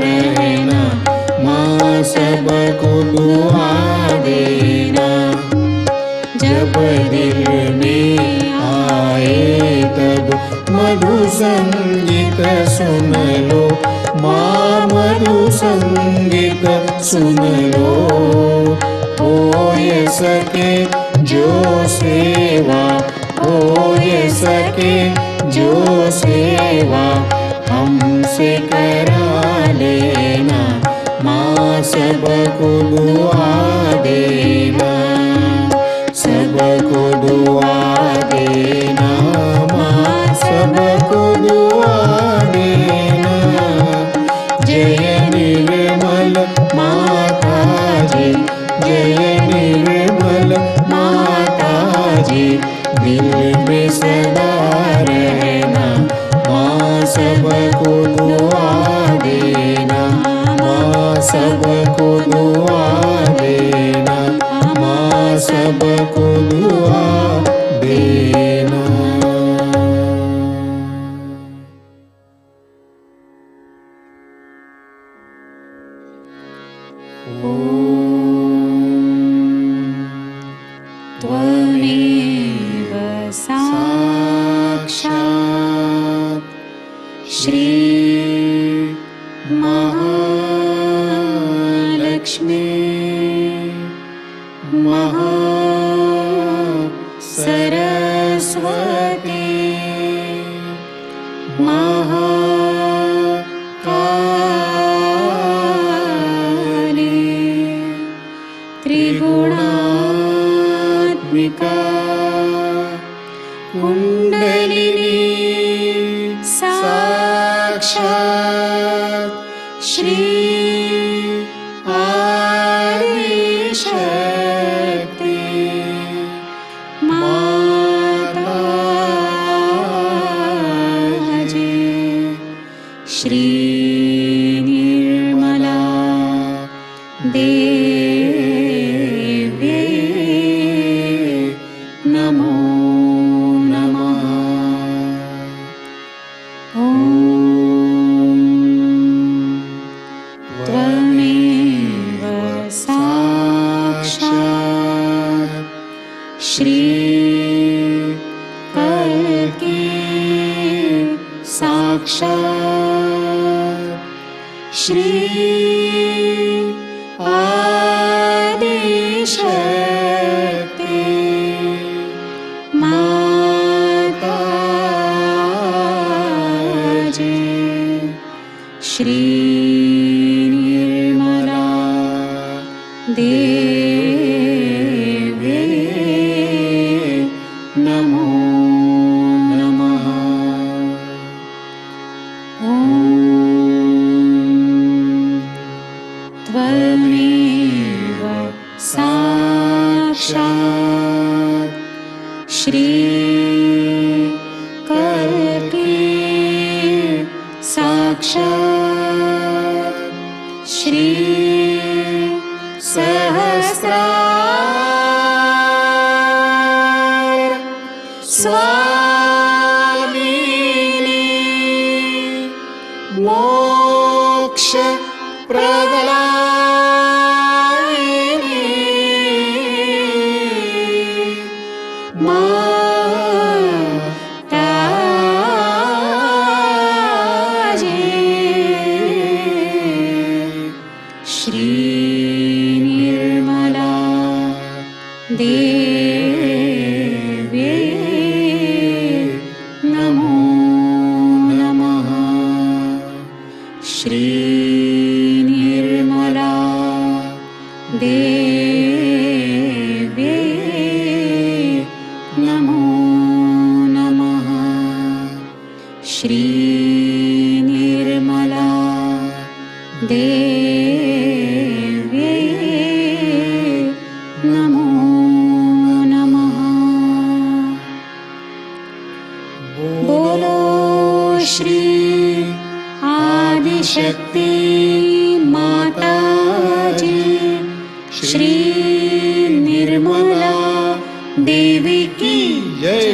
रहना माँ सबको दुआ देना। जब दिल में आए तब मधु संगीत सुन लो माँ, मधु संगीत सुन लो। हो ये सके जो सेवा, हो ये सके जो सेवा हमसे करा लेना माँ सबको दुआ देना, सबको दुआ देना माँ सबको दुआ देना। जय निर्मल माताजी, जय निर्मल माताजी, दिल में सदा रहना माँ सबको दुआ देना, माँ सबको दुआ देना, माँ सबको दुआ देना। त्वमेव साक्षात् श्री महालक्ष्मी सरस्वती महाकाली त्रिगुणात्मिका कुंडलिनी साक्षात् श्री आदिशक्ति माताजी, श्री निर्मला देव्यै नमो नमः। ॐ त्वमेव साक्षात् श्री कल्की साक्षात् श्री आदिशक्ति माताजी, श्री निर्मला देव्यै नमो नमः। ॐ त्वमेव साक्षात् श्री कल्की साक्षात् श्री सहस्रार स्वामिनी मोक्ष प्रदायिनी माताजी श्री निर्मला देवी नमो नमः। श्री निर्मला देवी नमो नमः। श्री निर्मला देवी नमो नमः। बोलो श्री आदिशक्ति माताजी श्री निर्मला देवी की जय।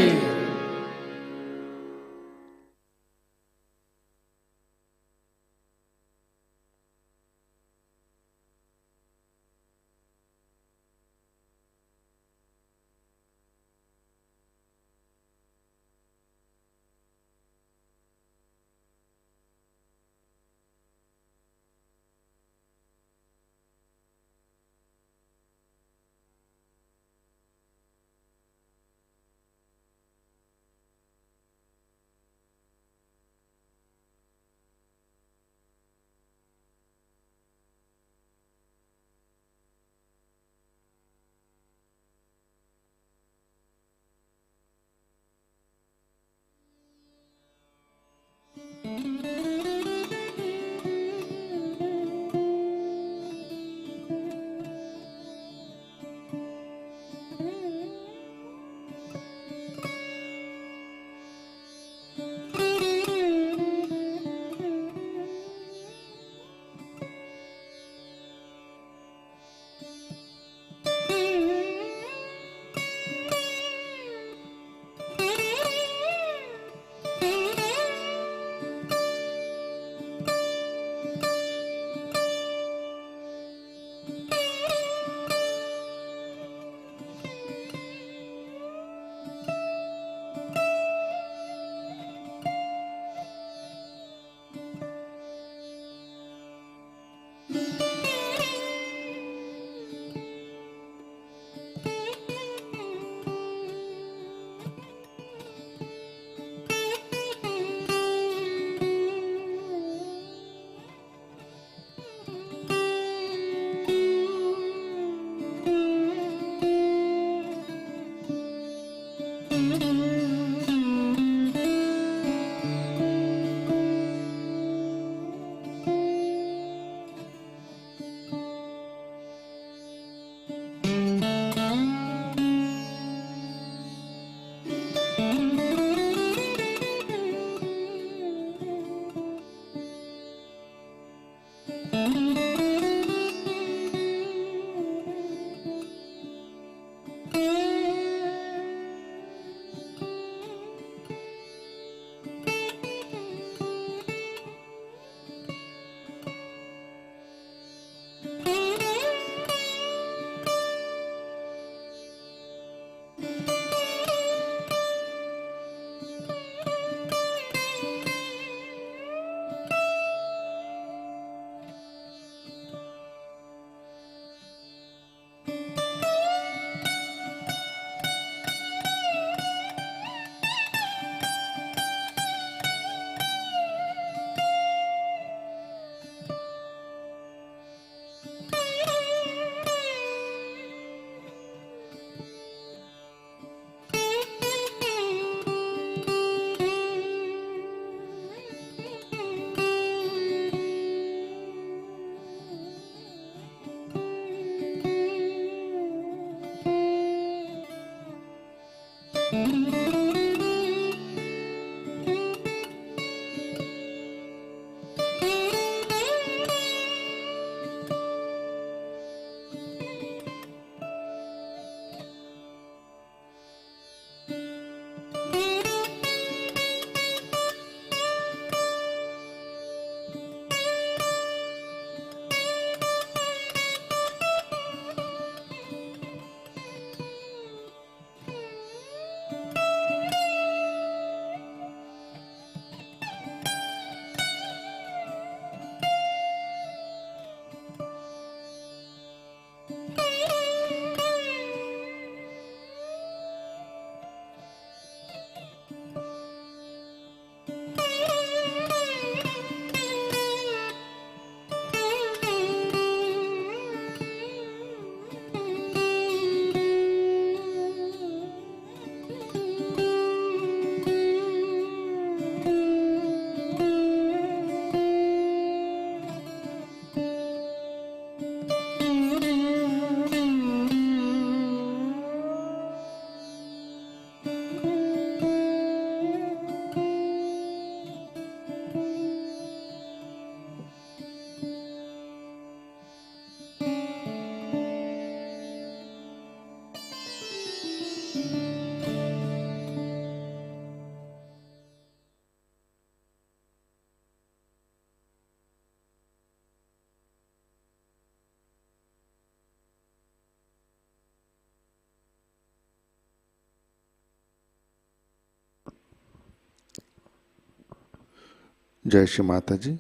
जय श्री माता जी।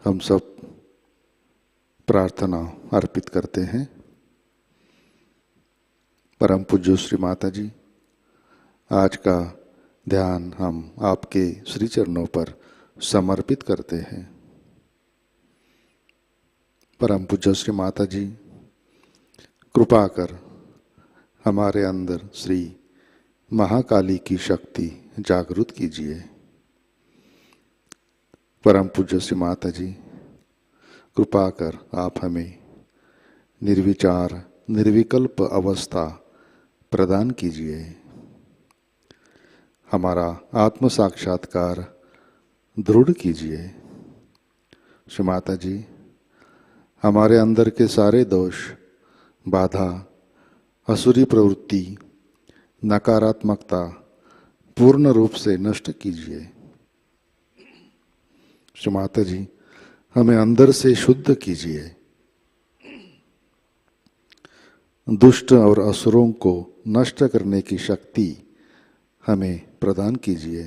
हम सब प्रार्थना अर्पित करते हैं। परम पूज्य श्री माता जी, आज का ध्यान हम आपके श्री चरणों पर समर्पित करते हैं। परम पूज्य श्री माता जी, कृपा कर हमारे अंदर श्री महाकाली की शक्ति जागृत कीजिए। परम पूज्य श्री माता जी, कृपा कर आप हमें निर्विचार निर्विकल्प अवस्था प्रदान कीजिए। हमारा आत्म साक्षात्कार दृढ़ कीजिए। श्री माता जी, हमारे अंदर के सारे दोष, बाधा, असुरी प्रवृत्ति, नकारात्मकता पूर्ण रूप से नष्ट कीजिए। श्री माता जी, हमें अंदर से शुद्ध कीजिए। दुष्ट और असुरों को नष्ट करने की शक्ति हमें प्रदान कीजिए।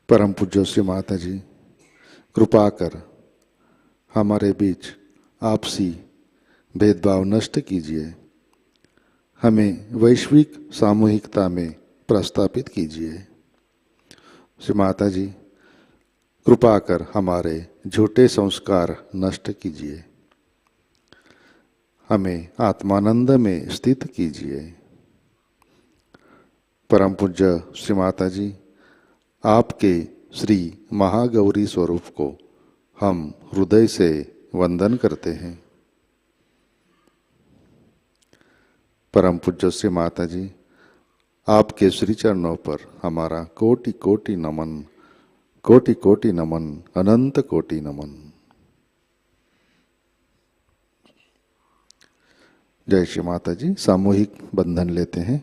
परम पूज्य श्री माता जी, कृपा कर हमारे बीच आपसी भेदभाव नष्ट कीजिए। हमें वैश्विक सामूहिकता में प्रस्थापित कीजिए। श्री माता जी, कृपा कर हमारे झूठे संस्कार नष्ट कीजिए। हमें आत्मानंद में स्थित कीजिए। परम पूज्य श्री माता जी, आपके श्री महागौरी स्वरूप को हम हृदय से वंदन करते हैं। परम पूज्य श्री माता जी, आपके श्री चरणों पर हमारा कोटि कोटि नमन, कोटि कोटि नमन, अनंत कोटि नमन। जय श्री माता जी। सामूहिक बंधन लेते हैं।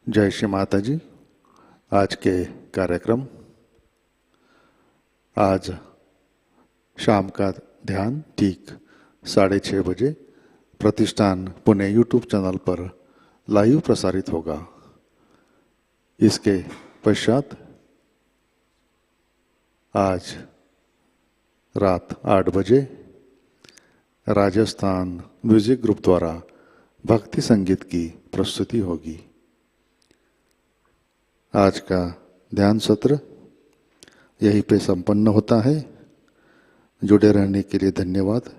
जय श्री माता जी। आज के कार्यक्रम, आज शाम का ध्यान ठीक 6:30 बजे प्रतिष्ठान पुणे यूट्यूब चैनल पर लाइव प्रसारित होगा। इसके पश्चात आज रात 8 बजे राजस्थान म्यूजिक ग्रुप द्वारा भक्ति संगीत की प्रस्तुति होगी। आज का ध्यान सत्र यहीं पे संपन्न होता है। जुड़े रहने के लिए धन्यवाद।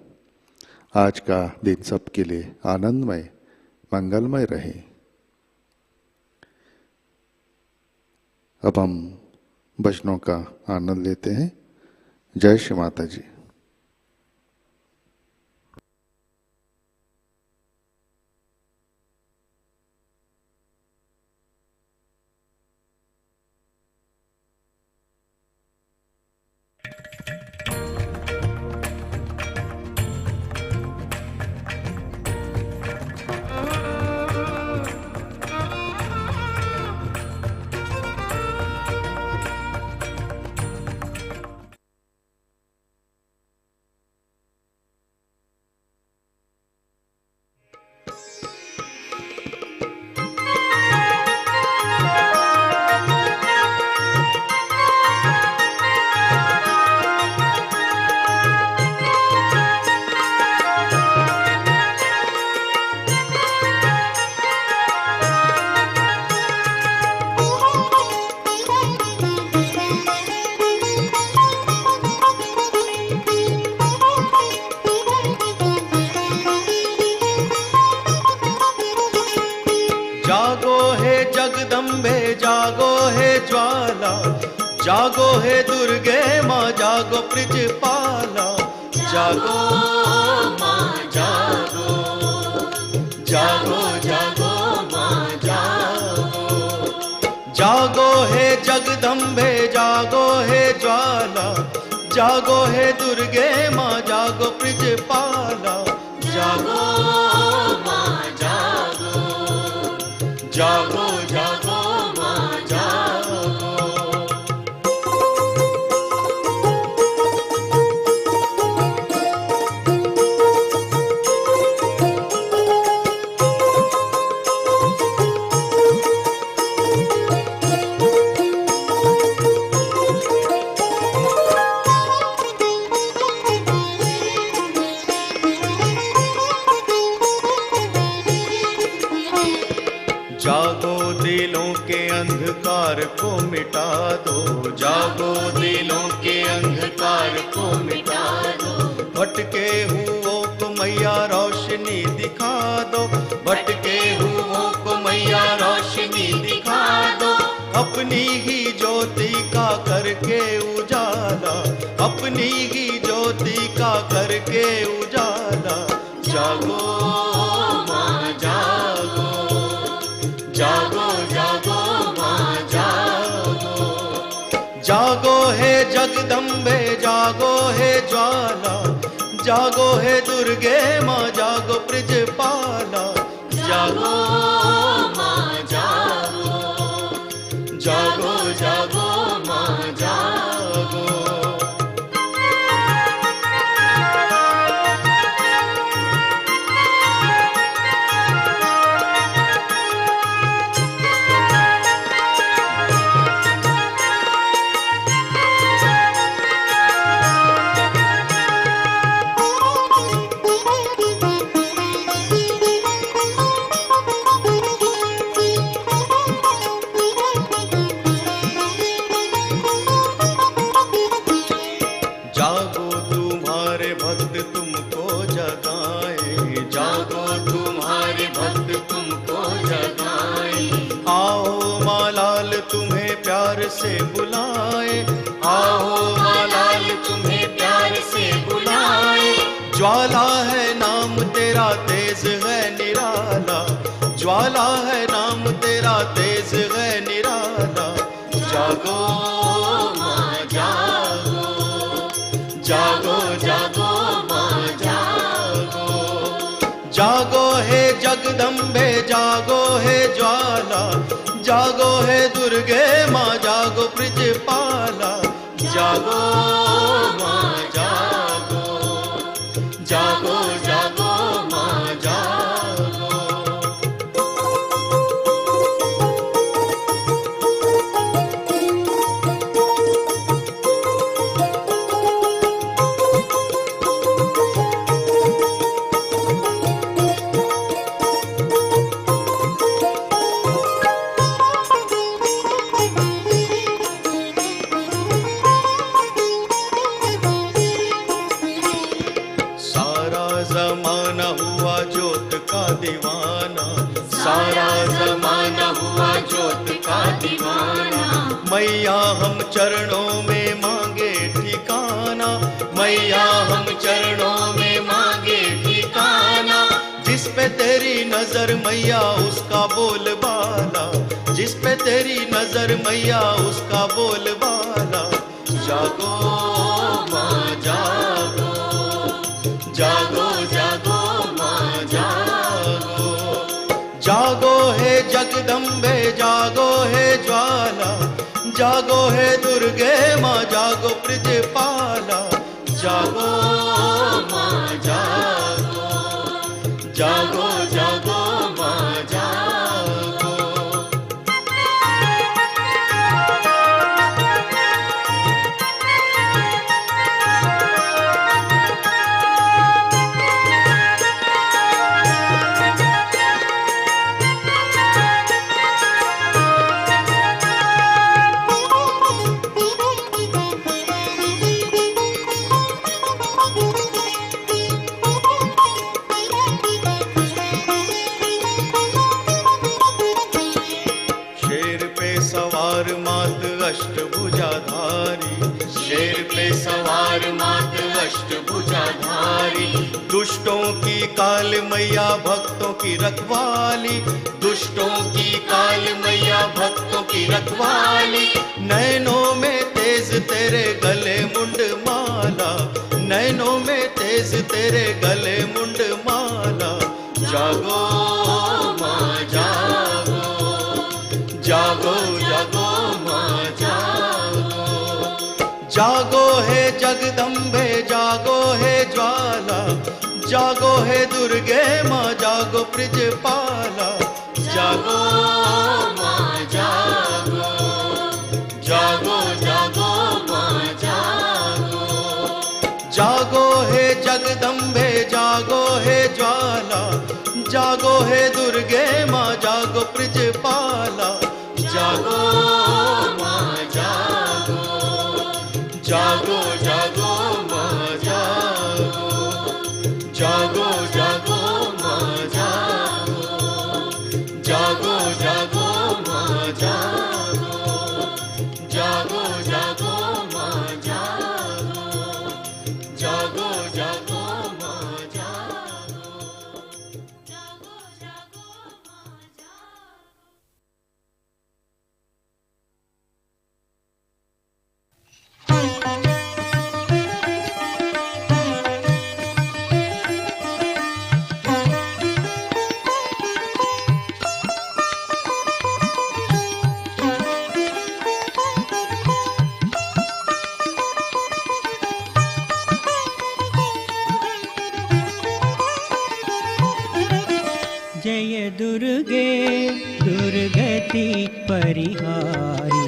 आज का दिन सबके लिए आनंदमय, मंगलमय रहे। अब हम भजनों का आनंद लेते हैं। जय श्री माता जी। ज्वाला, जागो हे दुर्गे माँ जागो ब्रजपाला, जागो माँ जागो, जागो जागो माँ जागो, जागो हे जगदम्बे जागो हे ज्वाला, जागो हे दुर्गे माँ जागो ब्रजपाला, जागो माँ जागो, जागो जागो माँ जागो। जागो दिलों के अंधकार को मिटा दो, जागो दिलों के अंधकार को मिटा दो, भटके हुओं को मैया रोशनी दिखा दो, भटके हुओं को मैया रोशनी दिखा दो, अपनी ही ज्योति का करके उजाला, अपनी ही ज्योति का करके उजाला, जागो माँ जागो, जागो जागो माँ जागो, जागो हे जगदम्बे जागो हे ज्वाला, जागो हे दुर्गे माँ जागो ब्रजपाला, जागो माँ जागो, जागो जागो माँ जागो। जागो तुम्हारे भक्त तुमको जगाए, जागो तुम्हारे भक्त तुमको जगाए, आओ माँ लाल तुम्हें प्यार से बुलाए, आओ माँ लाल तुम्हें प्यार से बुलाए, ज्वाला है नाम तेरा तेज है निराला, ज्वाला है नाम तेरा तेज है निराला, जागो माँ जागो, जागो जागो माँ जागो, जागो हे जगदम्बे जागो हे ज्वाला, जागो हे दुर्गे माँ जागो ब्रजपाला, जागो माँ जागो, जागो जागो माँ जागो। जमाना हुआ जोत का दीवाना, सारा जमाना हुआ जोत का दीवाना, मैया हम चरणों में मांगे ठिकाना, मैया हम चरणों में मांगे ठिकाना, जिस पे तेरी नजर मैया उसका बोलबाला, जिस पे तेरी नजर मैया उसका बोलबाला, जागो माँ जागो, जागो जागो माँ जागो, जागो हे जगदम्बे जागो हे ज्वाला, जागो हे दुर्गे माँ जागो ब्रजपाला, जागो माँ जागो, जागो जागो माँ जागो। अष्टभुजाधारी, शेर पे सवार मात अष्टभुजाधारी, दुष्टों की काल मैया भक्तों की रखवाली, दुष्टों की काल मैया भक्तों की रखवाली, नैनों में तेज तेरे गले मुंड माला, नैनों में तेज तेरे गले मुंड माला, जागो माँ जागो, जागो जागो माँ जागो, जागो है जगदम्बे जागो है ज्वाला, जागो है दुर्गे माँ जागो ब्रजपाला, जागो माँ जागो, जागो जागो माँ जागो, जागो है जगदम्बे जागो है ज्वाला, जागो है दुर्गे माँ जागो ब्रजपाला, जागो माँ जागो, जागो जागो माँ जागो, जागो जागो माँ जागो, जागो जागो माँ जागो, जागो जागो माँ जागो, जागो जागो माँ जागो, जागो जागो माँ जय दुर्गे दुर्गति परिहारी,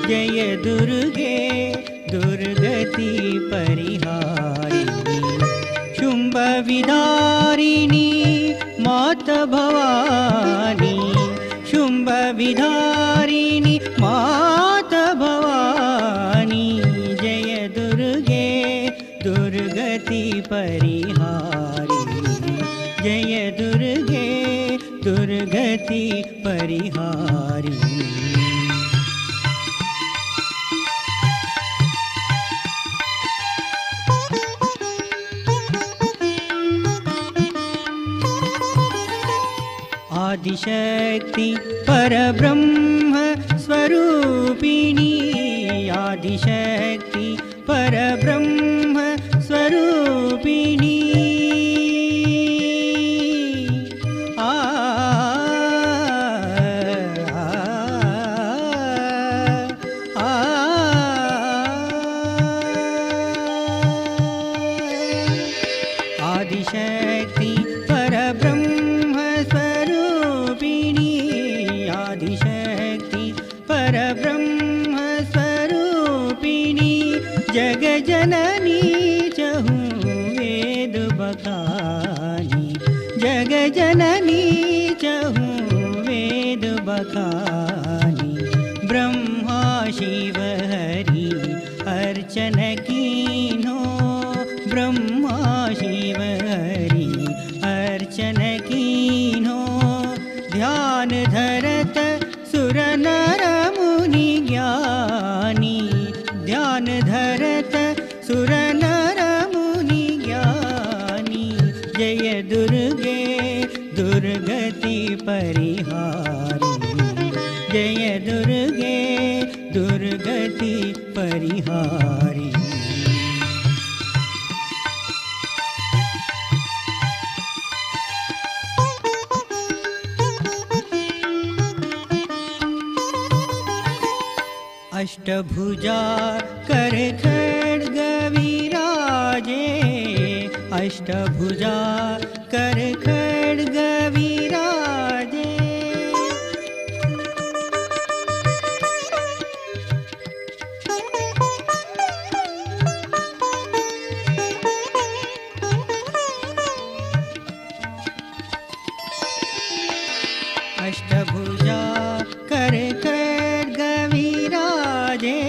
जय दुर्गे दुर्गति परिहारी, शुंभ विदारिणी मात भवानी, शुंभ विदारिणी मात भवानी, जय दुर्गे दुर्गति परिहारी, जय दुर्गे दुर्गति परिहारी। आदिशक्ति परब्रह्म स्वरूपिणी, आदिशक्ति परब्रह्म स्वरूपिणी, आदिशक्ति परब्रह्म स्वरूपिणी, आदिशक्ति परब्रह्म स्वरूपिणी, जग जननी चहूँ वेद बखानी, जग जननी चहूँ वेद बखानी, ब्रह्मा शिव हरि अर्चन कीन्हो, ब्रह्मा शिव हरि अर्चन कीन्हो, ध्यान धरत सुर नर मुनि ज्ञानी, ध्यान धरत सुर नर मुनि ज्ञानी, जय दुर्गे दुर्गति परिहारी, जय दुर्गे दुर्गति परिहारी। अष्टभुजा कर खड्ग विराजे, अष्टभुजा कर खड्ग विराजे, अष्टभुजा कर खड्ग विराजे,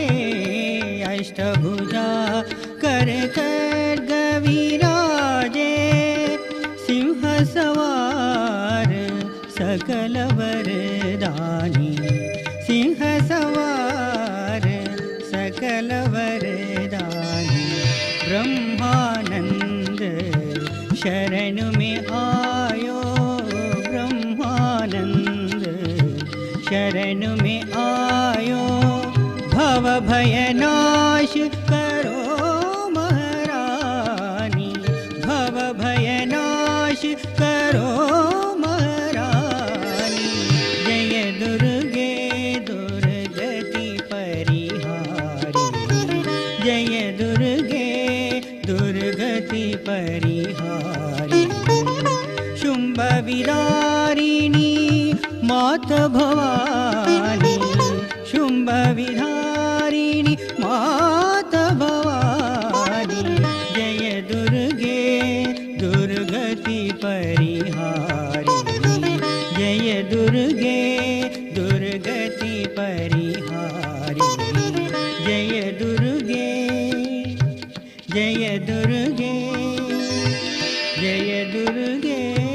अष्टभुजा कर खड्ग विराजे, सिंह सवार सकल वरदानी, सिंह सवार सकल वरदानी ब्रह्मानंद शरण में आयो ब्रह्मानंद शरण में आयो भव भय नाश करो महारानी भव भय नाश करो महारानी जय दुर्गे दुर्गति परिहारी जय दुर्गे दुर्गति परिहारी शुंभ विदारिणी मात भवानी शुंभ विधारिणी मात भवानी जय दुर्गे दुर्गति परिहारी जय दुर्गे दुर्गति परिहारी जय दुर्गे जय दुर्गे जय दुर्गे